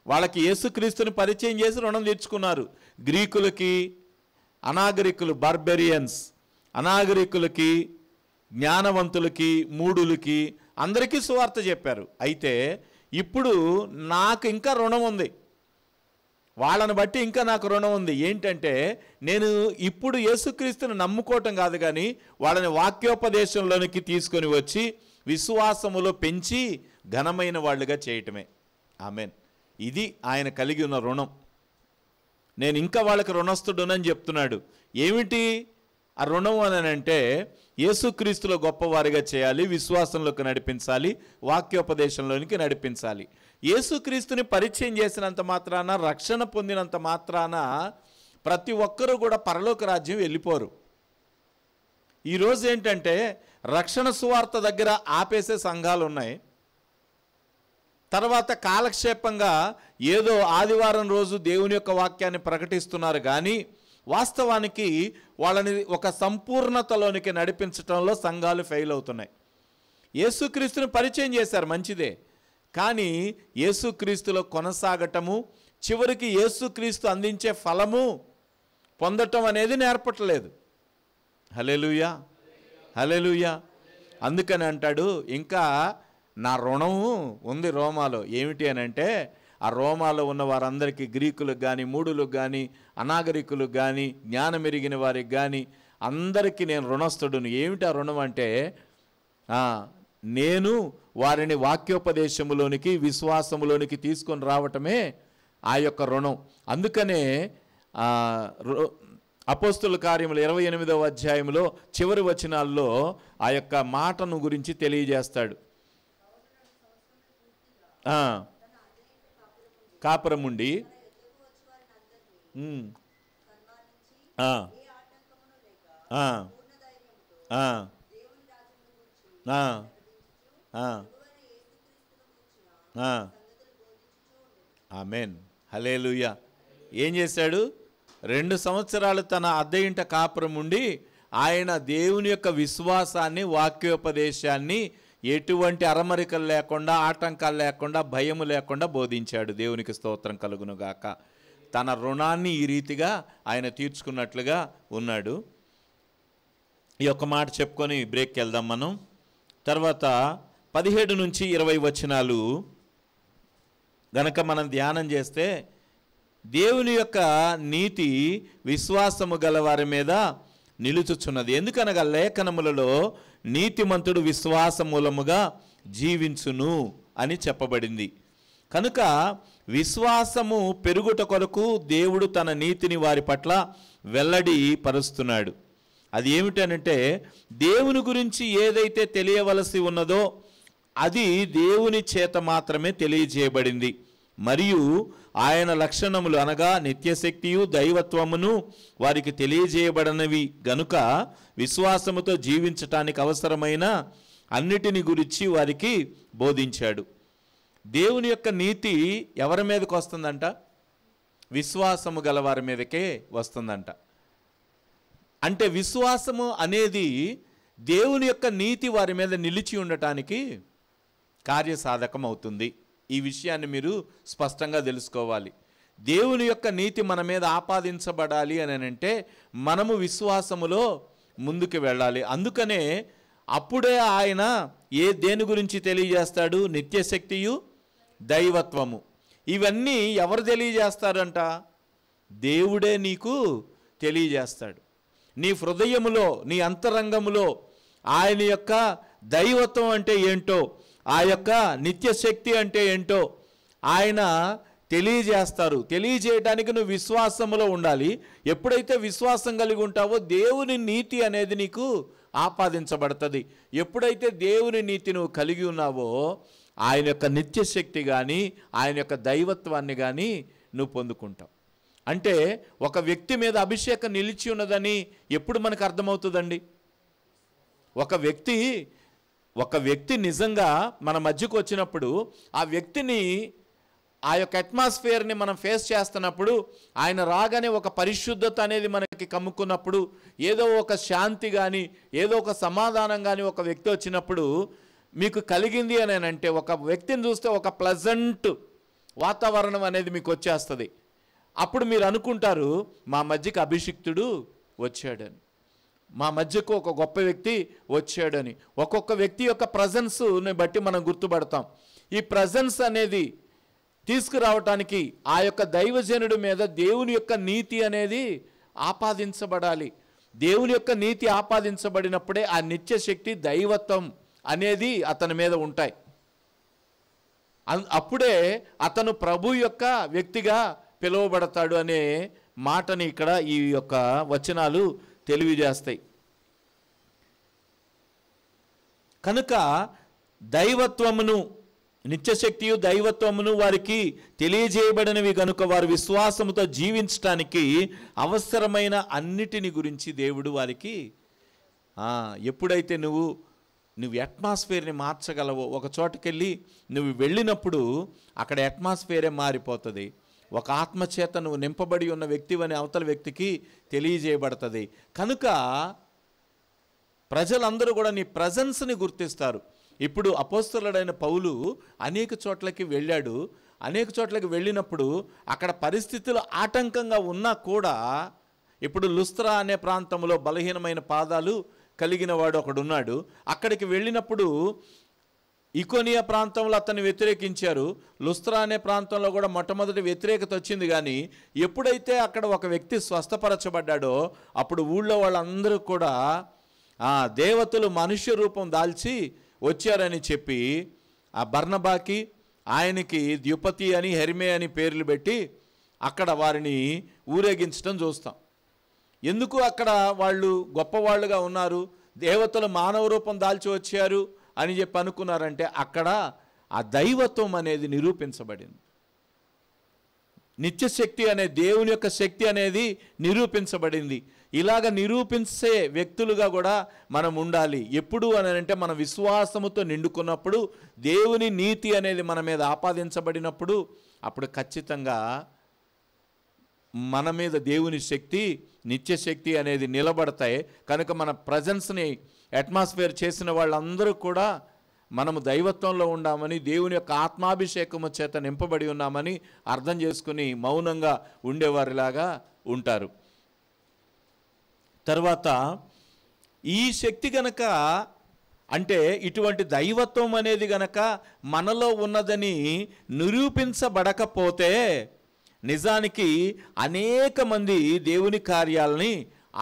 వాళ్ళకి యేసుక్రీస్తుని పరిచయం చేసి రుణం తీర్చుకున్నారు. గ్రీకులకి అనాగరికులు, బార్బెరియన్స్, అనాగరికులకి జ్ఞానవంతులకి మూఢులకి అందరికీ సువార్త చెప్పారు. అయితే ఇప్పుడు నాకు ఇంకా రుణం ఉంది, వాళ్ళని బట్టి ఇంకా నాకు రుణం ఉంది. ఏంటంటే నేను ఇప్పుడు యేసుక్రీస్తుని నమ్ముకోవటం కాదు, కానీ వాళ్ళని వాక్యోపదేశంలోనికి తీసుకొని వచ్చి విశ్వాసములో పెంచి ఘనమైన వాళ్ళుగా చేయటమే. ఆమేన్. ఇది ఆయన కలిగి ఉన్న రుణం. నేను ఇంకా వాళ్ళకి రుణస్థుడునని చెప్తున్నాడు. ఏమిటి ఆ రుణం అని అంటే, యేసుక్రీస్తులో గొప్పవారిగా చేయాలి, విశ్వాసంలోకి నడిపించాలి, వాక్యోపదేశంలోనికి నడిపించాలి. యేసుక్రీస్తుని పరిచయం చేసినంత మాత్రాన, రక్షణ పొందినంత మాత్రాన ప్రతి ఒక్కరూ కూడా పరలోక రాజ్యం వెళ్ళిపోరు. ఈరోజు ఏంటంటే రక్షణ సువార్త దగ్గర ఆపేసే సంఘాలు ఉన్నాయి. తర్వాత కాలక్షేపంగా ఏదో ఆదివారం రోజు దేవుని యొక్క వాక్యాన్ని ప్రకటిస్తున్నారు, కానీ వాస్తవానికి వాళ్ళని ఒక సంపూర్ణతలోనికి నడిపించడంలో సంఘాలు ఫెయిల్ అవుతున్నాయి. యేసుక్రీస్తుని పరిచయం చేశారు, మంచిదే. కానీ యేసుక్రీస్తులో కొనసాగటము, చివరికి యేసుక్రీస్తు అందించే ఫలము పొందటం అనేది నేర్పట్లేదు. హల్లెలూయా, హల్లెలూయా. అందుకని అంటాడు, ఇంకా నా రుణము ఉంది రోమాలో. ఏమిటి అని అంటే, ఆ రోమాలో ఉన్న వారందరికీ, గ్రీకులకు కానీ, మూడులకు కానీ, అనాగరికులకు కానీ, జ్ఞానం ఎరిగిన వారికి కానీ అందరికీ నేను రుణస్థుడును. ఏమిటి ఆ రుణం అంటే, నేను వారిని వాక్యోపదేశములోనికి, విశ్వాసములోనికి తీసుకొని రావటమే ఆ యొక్క రుణం. అందుకనే అపోస్తుల కార్యములు 28వ అధ్యాయంలో చివరి వచనాల్లో ఆ యొక్క మాటను గురించి తెలియజేస్తాడు. కాపురముండి ఆమేన్, హల్లెలూయా. ఏం చేశాడు? 2 సంవత్సరాలు తన అద్దె ఇంట కాపురం ఉండి ఆయన దేవుని యొక్క విశ్వాసాన్ని, వాక్యోపదేశాన్ని ఎటువంటి అరమరికలు లేకుండా, ఆటంకాలు లేకుండా, భయము లేకుండా బోధించాడు. దేవునికి స్తోత్రం కలుగునుగాక. తన రుణాన్ని ఈ రీతిగా ఆయన తీర్చుకున్నట్లుగా ఉన్నాడు. ఈ యొక్క మాట చెప్పుకొని బ్రేక్కి వెళ్దాం మనం. తర్వాత 17 నుంచి 20 వచనాలు గనక మనం ధ్యానం చేస్తే, దేవుని యొక్క నీతి విశ్వాసము గల వారి మీద నిలుచుచున్నది. ఎందుకనగా లేఖనములలో నీతిమంతుడు విశ్వాస మూలముగా జీవించును అని చెప్పబడింది. కనుక విశ్వాసము పెరుగుట కొరకు దేవుడు తన నీతిని వారి పట్ల వెల్లడి పరుస్తున్నాడు. అది ఏమిటనంటే, దేవుని గురించి ఏదైతే తెలియవలసి ఉన్నదో అది దేవుని చేత మాత్రమే తెలియజేయబడింది. మరియు ఆయన లక్షణములు అనగా నిత్యశక్తియు దైవత్వమును వారికి తెలియజేయబడనవి గనుక విశ్వాసముతో జీవించటానికి అవసరమైన అన్నిటిని గురించి వారికి బోధించాడు. దేవుని యొక్క నీతి ఎవరి మీదకి వస్తుందంట? విశ్వాసము గల వారి మీదకే వస్తుందంట. అంటే విశ్వాసము అనేది దేవుని యొక్క నీతి వారి మీద నిలిచి ఉండటానికి కార్యసాధకం అవుతుంది. ఈ విషయాన్ని మీరు స్పష్టంగా తెలుసుకోవాలి. దేవుని యొక్క నీతి మన మీద ఆపాదించబడాలి అని అంటే మనము విశ్వాసములో ముందుకు వెళ్ళాలి. అందుకనే అప్పుడే ఆయన దేని గురించి తెలియజేస్తాడు? నిత్యశక్తియు దైవత్వము. ఇవన్నీ ఎవరు తెలియజేస్తారంట? దేవుడే నీకు తెలియజేస్తాడు. నీ హృదయములో, నీ అంతరంగములో ఆయన యొక్క దైవత్వం అంటే ఏంటో, ఆ యొక్క నిత్యశక్తి అంటే ఏంటో ఆయన తెలియజేస్తారు. తెలియజేయడానికి నువ్వు విశ్వాసములో ఉండాలి. ఎప్పుడైతే విశ్వాసం కలిగి ఉంటావో దేవుని నీతి అనేది నీకు ఆపాదించబడుతుంది. ఎప్పుడైతే దేవుని నీతి నువ్వు కలిగి ఉన్నావో ఆయన యొక్క నిత్యశక్తి కానీ, ఆయన యొక్క దైవత్వాన్ని కానీ నువ్వు పొందుకుంటావు. అంటే ఒక వ్యక్తి మీద అభిషేకం నిలిచి ఉన్నదని ఎప్పుడు మనకు అర్థమవుతుందండి? ఒక వ్యక్తి నిజంగా మన మధ్యకు వచ్చినప్పుడు ఆ వ్యక్తిని, ఆ యొక్క అట్మాస్ఫియర్ని మనం ఫేస్ చేస్తున్నప్పుడు, ఆయన రాగానే ఒక పరిశుద్ధత అనేది మనకి కమ్ముకున్నప్పుడు, ఏదో ఒక శాంతి కానీ, ఏదో ఒక సమాధానం కానీ ఒక వ్యక్తి వచ్చినప్పుడు మీకు కలిగింది అని అంటే, ఒక వ్యక్తిని చూస్తే ఒక ప్లెజెంట్ వాతావరణం అనేది మీకు వచ్చేస్తుంది. అప్పుడు మీరు అనుకుంటారు, మా మధ్యకి అభిషిక్తుడు వచ్చాడని, మా మధ్యకు ఒక గొప్ప వ్యక్తి వచ్చాడని. ఒక్కొక్క వ్యక్తి యొక్క ప్రజెన్స్ని బట్టి మనం గుర్తుపడతాం. ఈ ప్రజెన్స్ అనేది తీసుకురావటానికి ఆ యొక్క దైవజనుడి మీద దేవుని యొక్క నీతి అనేది ఆపాదించబడాలి. దేవుని యొక్క నీతి ఆపాదించబడినప్పుడే ఆ నిత్యశక్తి, దైవత్వం అనేది అతని మీద ఉంటాయి. అప్పుడే అతను ప్రభు యొక్క వ్యక్తిగా పిలువబడతాడు అనే మాటని ఇక్కడ ఈ యొక్క వచనాలు తెలియజేస్తాయి. కనుక దైవత్వమును, నిత్యశక్తియు దైవత్వమును వారికి తెలియజేయబడినవి కనుక వారు విశ్వాసముతో జీవించటానికి అవసరమైన అన్నిటిని గురించి దేవుడు వారికి, ఎప్పుడైతే నువ్వు అట్మాస్ఫియర్ని మార్చగలవో, ఒక చోటుకెళ్ళి నువ్వు వెళ్ళినప్పుడు అక్కడ అట్మాస్ఫియరే మారిపోతుంది. ఒక ఆత్మచేత నువ్వు నింపబడి ఉన్న వ్యక్తివని అవతల వ్యక్తికి తెలియజేయబడుతుంది. కనుక ప్రజలందరూ కూడా నీ ప్రజెన్స్ని గుర్తిస్తారు. ఇప్పుడు అపోస్తలుడైన పౌలు అనేక చోట్లకి వెళ్ళాడు. అనేక చోట్లకి వెళ్ళినప్పుడు అక్కడ పరిస్థితులు ఆటంకంగా ఉన్నా కూడా, ఇప్పుడు లుస్త్రా అనే ప్రాంతంలో బలహీనమైన పాదాలు కలిగిన వాడు ఒకడున్నాడు. అక్కడికి వెళ్ళినప్పుడు ఇకోనియా ప్రాంతంలో అతన్ని వ్యతిరేకించారు. లుస్త్రా అనే ప్రాంతంలో కూడా మొట్టమొదటి వ్యతిరేకత వచ్చింది. కానీ ఎప్పుడైతే అక్కడ ఒక వ్యక్తి స్వస్థపరచబడ్డాడో అప్పుడు ఊళ్ళో వాళ్ళందరూ కూడా దేవతలు మనుష్య రూపం దాల్చి వచ్చారని చెప్పి ఆ బర్నబాకి ఆయనకి ద్యుపతి అని హెర్మే అని పేర్లు పెట్టి అక్కడ వారిని ఊరేగించడం చూస్తాం. ఎందుకు అక్కడ వాళ్ళు గొప్పవాళ్ళుగా ఉన్నారు, దేవతలు మానవ రూపం దాల్చి వచ్చారు అని చెప్పి అనుకున్నారంటే అక్కడ ఆ దైవత్వం అనేది నిరూపించబడింది. నిత్యశక్తి అనే దేవుని యొక్క శక్తి అనేది నిరూపించబడింది. ఇలాగ నిరూపించే వ్యక్తులుగా కూడా మనం ఉండాలి. ఎప్పుడు అని అంటే మన విశ్వాసముతో నిండుకున్నప్పుడు, దేవుని నీతి అనేది మన మీద ఆపాదించబడినప్పుడు అప్పుడు ఖచ్చితంగా మన మీద దేవుని శక్తి, నిత్యశక్తి అనేది నిలబడతాయి. కనుక మన ప్రజెన్స్ని అట్మాస్ఫియర్ చేసిన వాళ్ళందరూ కూడా మనము దైవత్వంలో ఉన్నామని, దేవుని యొక్క ఆత్మాభిషేకము చేత నింపబడి ఉన్నామని అర్థం చేసుకుని మౌనంగా ఉండేవారిలాగా ఉంటారు. తర్వాత ఈ శక్తి గనక, అంటే ఇటువంటి దైవత్వం అనేది గనక మనలో ఉన్నదని నిరూపించబడకపోతే నిజానికి అనేక మంది దేవుని కార్యాలని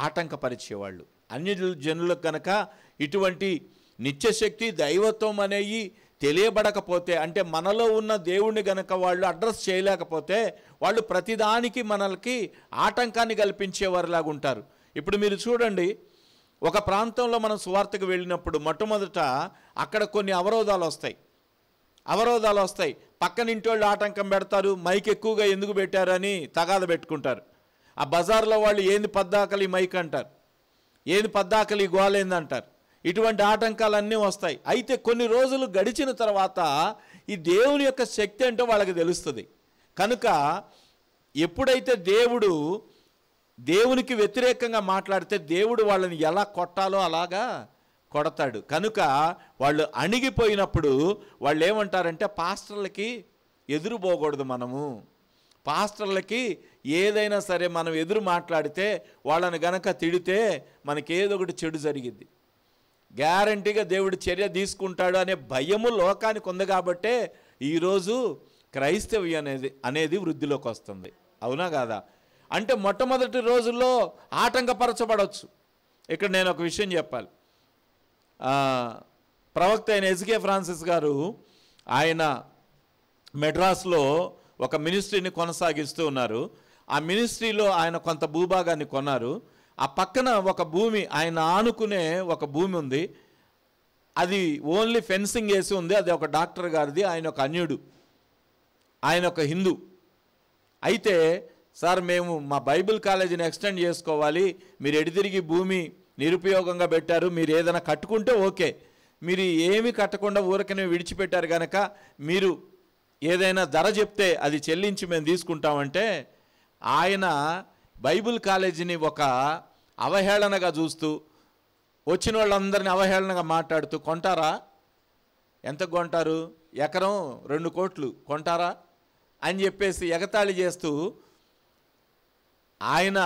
ఆటంకపరిచేవాళ్ళు. అన్య జనులకు కనుక ఇటువంటి నిత్యశక్తి, దైవత్వం అనేవి తెలియబడకపోతే, అంటే మనలో ఉన్న దేవుణ్ణి గనక వాళ్ళు అడ్రస్ చేయలేకపోతే వాళ్ళు ప్రతిదానికి మనకి ఆటంకాన్ని కల్పించేవారిలాగా ఉంటారు. ఇప్పుడు మీరు చూడండి, ఒక ప్రాంతంలో మనం సువార్తకు వెళ్ళినప్పుడు మొట్టమొదట అక్కడ కొన్ని అవరోధాలు వస్తాయి. పక్కనింటి వాళ్ళు ఆటంకం పెడతారు, మైక్ ఎక్కువగా ఎందుకు పెట్టారని తగాద పెట్టుకుంటారు. ఆ బజార్లో వాళ్ళు ఏంది పద్దాకలి మైక్ అంటారు, ఏంది పద్దాకలి గోలేందంటారు. ఇటువంటి ఆటంకాలన్నీ వస్తాయి. అయితే కొన్ని రోజులు గడిచిన తర్వాత ఈ దేవుని యొక్క శక్తి ఏంటో వాళ్ళకి తెలుస్తుంది. కనుక ఎప్పుడైతే దేవునికి వ్యతిరేకంగా మాట్లాడితే దేవుడు వాళ్ళని ఎలా కొట్టాలో అలాగా కొడతాడు. కనుక వాళ్ళు అణిగిపోయినప్పుడు వాళ్ళు ఏమంటారంటే, పాస్టర్లకి ఎదురుపోకూడదు, మనము పాస్టర్లకి ఏదైనా సరే మనం ఎదురు మాట్లాడితే, వాళ్ళని గనక తిడితే మనకి ఏదో ఒకటి చెడు జరిగిద్ది, గ్యారంటీగా దేవుడు చర్య తీసుకుంటాడు అనే భయము లోకానికి ఉంది. కాబట్టే ఈరోజు క్రైస్తవ్యం అనేది వృద్ధిలోకి వస్తుంది. అవునా కాదా? అంటే మొట్టమొదటి రోజుల్లో ఆటంకపరచబడవచ్చు. ఇక్కడ నేను ఒక విషయం చెప్పాలి. ప్రవక్త అయిన ఎస్కే ఫ్రాన్సిస్ గారు, ఆయన మెడ్రాస్లో ఒక మినిస్ట్రీని కొనసాగిస్తూ ఉన్నారు. ఆ మినిస్ట్రీలో ఆయన కొంత భూభాగాన్ని కొన్నారు. ఆ పక్కన ఒక భూమి, ఆయన ఆనుకునే ఒక భూమి ఉంది. అది ఓన్లీ ఫెన్సింగ్ వేసి ఉంది. అది ఒక డాక్టర్ గారిది. ఆయన ఒక అన్యుడు, ఆయన ఒక హిందూ. అయితే సార్, మేము మా బైబిల్ కాలేజీని ఎక్స్టెండ్ చేసుకోవాలి, మీరు ఎడితిరిగి భూమి నిరుపయోగంగా పెట్టారు, మీరు ఏదైనా కట్టుకుంటే ఓకే, మీరు ఏమీ కట్టకుండా ఊరకనే విడిచిపెట్టారు కనుక మీరు ఏదైనా ధర చెప్తే అది చెల్లించి మేము తీసుకుంటామంటే, ఆయన బైబిల్ కాలేజీని ఒక అవహేళనగా చూస్తూ, వచ్చిన వాళ్ళందరినీ అవహేళనగా మాట్లాడుతూ, కొంటారా, ఎంత కొంటారు, ఎకరం 2 కోట్లు కొంటారా అని చెప్పేసి ఎగతాళి చేస్తూ, ఆయన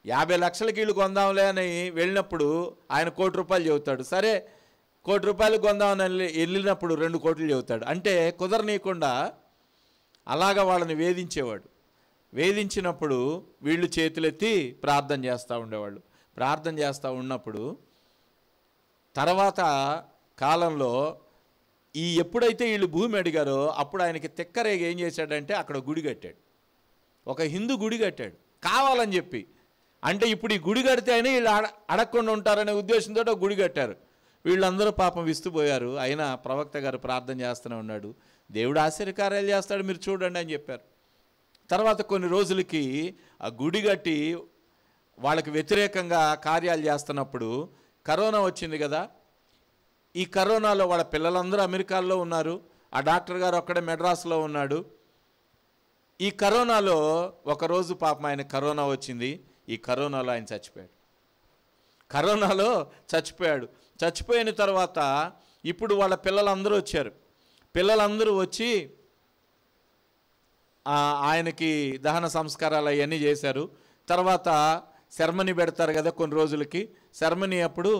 50 లక్షలకి ఇల్లు కొందాంలే అని వెళ్ళినప్పుడు ఆయన ₹1 కోటి చెబుతాడు. సరే, ₹1 కోటి కొందామని వెళ్ళినప్పుడు 2 కోట్లు చెబుతాడు. అంటే కుదరనీయకుండా అలాగా వాళ్ళని వేధించేవాడు. వేధించినప్పుడు వీళ్ళు చేతులెత్తి ప్రార్థన చేస్తూ ఉండేవాళ్ళు. ప్రార్థన చేస్తూ ఉన్నప్పుడు తర్వాత కాలంలో ఎప్పుడైతే వీళ్ళు భూమి అడిగారో అప్పుడు ఆయనకి తిక్కరేగా ఏం చేశాడంటే, అక్కడ గుడి కట్టాడు. ఒక హిందూ గుడి కట్టాడు కావాలని చెప్పి. అంటే ఇప్పుడు ఈ గుడి కడితే అయినా వీళ్ళు అడగకుండా ఉంటారనే ఉద్దేశంతో ఒక గుడి కట్టారు. వీళ్ళందరూ పాపం విస్తుపోయారు. అయినా ప్రవక్త గారు ప్రార్థన చేస్తూనే ఉన్నాడు, దేవుడు ఆశ్చర్యకార్యాలు చేస్తాడు, మీరు చూడండి అని చెప్పారు. తర్వాత కొన్ని రోజులకి ఆ గుడి కట్టి వాళ్ళకి వ్యతిరేకంగా కార్యాలు చేస్తున్నప్పుడు కరోనా వచ్చింది కదా. ఈ కరోనాలో వాళ్ళ పిల్లలందరూ అమెరికాలో ఉన్నారు, ఆ డాక్టర్ గారు ఒక్కడే మెడ్రాస్లో ఉన్నాడు. ఈ కరోనాలో ఒకరోజు పాపం ఆయన కరోనా వచ్చింది. ఈ కరోనాలో ఆయన చచ్చిపోయాడు. చచ్చిపోయిన తర్వాత ఇప్పుడు వాళ్ళ పిల్లలందరూ వచ్చారు. పిల్లలందరూ వచ్చి ఆయనకి దహన సంస్కారాలు అవన్నీ చేశారు. తర్వాత సెరమనీ పెడతారు కదా కొన్ని రోజులకి. సెరమనీ అప్పుడు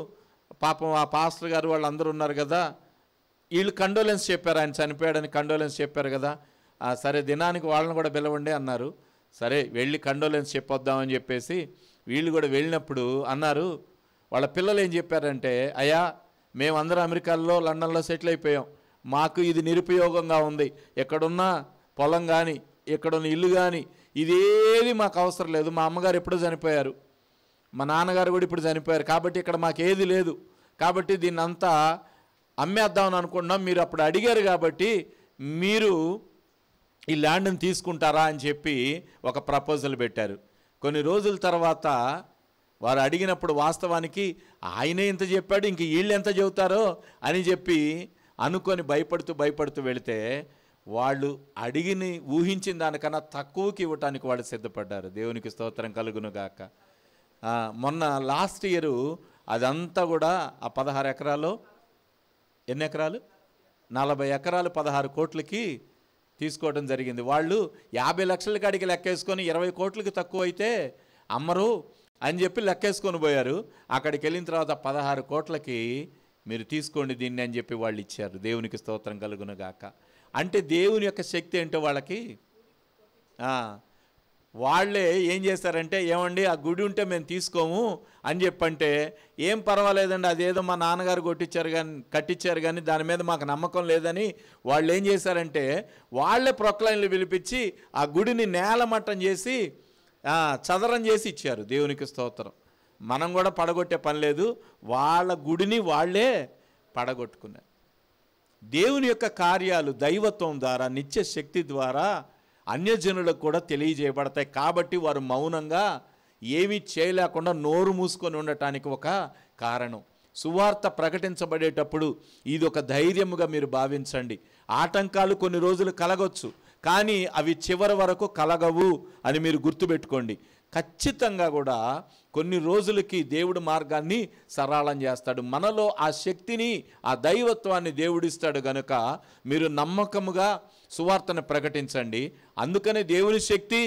పాపం ఆ పాస్టర్ గారు వాళ్ళందరూ ఉన్నారు కదా, వీళ్ళు కండోలెన్స్ చెప్పారు, ఆయన చనిపోయాడని కండోలెన్స్ చెప్పారు కదా. సరే దినానికి వాళ్ళని కూడా పిలవండి అన్నారు. సరే వెళ్ళి కండోలెన్స్ చెప్పొద్దామని చెప్పేసి వీళ్ళు కూడా వెళ్ళినప్పుడు అన్నారు, వాళ్ళ పిల్లలు ఏం చెప్పారంటే, అయ్యా మేమందరం అమెరికాలో లండన్లో సెటిల్ అయిపోయాం, మాకు ఇది నిరుపయోగంగా ఉంది, ఎక్కడున్న పొలం కానీ ఎక్కడున్న ఇల్లు కానీ ఇదేది మాకు అవసరం లేదు, మా అమ్మగారు ఎప్పుడూ చనిపోయారు, మా నాన్నగారు కూడా ఇప్పుడు చనిపోయారు, కాబట్టి ఇక్కడ మాకేది లేదు, కాబట్టి దీన్ని అంతా అమ్మేద్దామని అనుకుంటున్నాం, మీరు అప్పుడు అడిగారు కాబట్టి మీరు ఈ ల్యాండ్ని తీసుకుంటారా అని చెప్పి ఒక ప్రపోజల్ పెట్టారు. కొన్ని రోజుల తర్వాత వారు అడిగినప్పుడు వాస్తవానికి ఆయనే ఇంత చెప్పాడు, ఇంక వీళ్ళు ఎంత చెబుతారో అని చెప్పి అనుకొని భయపడుతూ వెళితే వాళ్ళు ఊహించిన దానికన్నా తక్కువకి ఇవ్వటానికి వాళ్ళు సిద్ధపడ్డారు. దేవునికి స్తోత్రం కలుగును గాక. మొన్న లాస్ట్ ఇయర్ అదంతా కూడా ఆ 16 ఎకరాలు, ఎన్ని ఎకరాలు, 40 ఎకరాలు 16 కోట్లకి తీసుకోవడం జరిగింది. వాళ్ళు 50 లక్షల కాడికి లెక్కేసుకొని 20 కోట్లకి తక్కువ అయితే అమ్మరు అని చెప్పి లెక్కేసుకొని పోయారు. అక్కడికి వెళ్ళిన తర్వాత 16 కోట్లకి మీరు తీసుకోండి దీన్ని అని చెప్పి వాళ్ళు ఇచ్చారు. దేవునికి స్తోత్రం కలుగును గాక. అంటే దేవుని యొక్క శక్తి ఏంటో వాళ్ళకి. వాళ్ళే ఏం చేశారంటే, ఏమండి ఆ గుడి ఉంటే మేము తీసుకోము అని చెప్పంటే, ఏం పర్వాలేదండి అదేదో మా నాన్నగారు కట్టించారు కానీ దాని మీద మాకు నమ్మకం లేదని వాళ్ళు ఏం చేశారంటే వాళ్ళే ప్రొక్లైన్లు పిలిపించి ఆ గుడిని నేలమట్టం చేసి చదరం చేసి ఇచ్చారు. దేవునికి స్తోత్రం. మనం కూడా పడగొట్టే పని లేదు, వాళ్ళ గుడిని వాళ్ళే పడగొట్టుకున్నారు. దేవుని యొక్క కార్యాలు దైవత్వం ద్వారా, నిత్య శక్తి ద్వారా అన్యజనులకు కూడా తెలియజేయబడతాయి. కాబట్టి వారు మౌనంగా ఏమీ చేయలేకుండా నోరు మూసుకొని ఉండటానికి ఒక కారణం. సువార్త ప్రకటించబడేటప్పుడు ఇది ఒక ధైర్యముగా మీరు భావించండి. ఆటంకాలు కొన్ని రోజులు కలగొచ్చు, కానీ అవి చివరి వరకు కలగవు అని మీరు గుర్తుపెట్టుకోండి. ఖచ్చితంగా కూడా కొన్ని రోజులకి దేవుడు మార్గాన్ని సరళం చేస్తాడు. మనలో ఆ శక్తిని, ఆ దైవత్వాన్ని దేవుడిస్తాడు గనుక మీరు నమ్మకముగా సువార్తను ప్రకటించండి. అందుకనే దేవుని శక్తి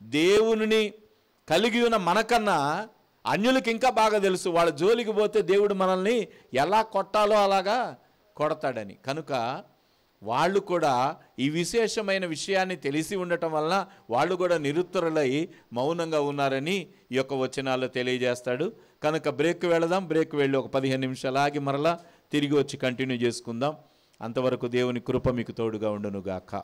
దేవుని కలిగి ఉన్న మనకన్నా అన్యులకు ఇంకా బాగా తెలుసు. వాళ్ళ జోలికి పోతే దేవుడు మనల్ని ఎలా కొట్టాలో అలాగా కొడతాడని. కనుక వాళ్ళు కూడా ఈ విశేషమైన విషయాన్ని తెలిసి ఉండటం వలన వాళ్ళు కూడా నిరుత్తరులై మౌనంగా ఉన్నారని ఈ యొక్క వచనాల్లో తెలియజేస్తాడు. కనుక బ్రేక్ వెళదాం. బ్రేక్ వెళ్ళి ఒక 15 నిమిషాలు ఆగి మరలా తిరిగి వచ్చి కంటిన్యూ చేసుకుందాం. అంతవరకు దేవుని కృప మీకు తోడుగా ఉండునుగాక.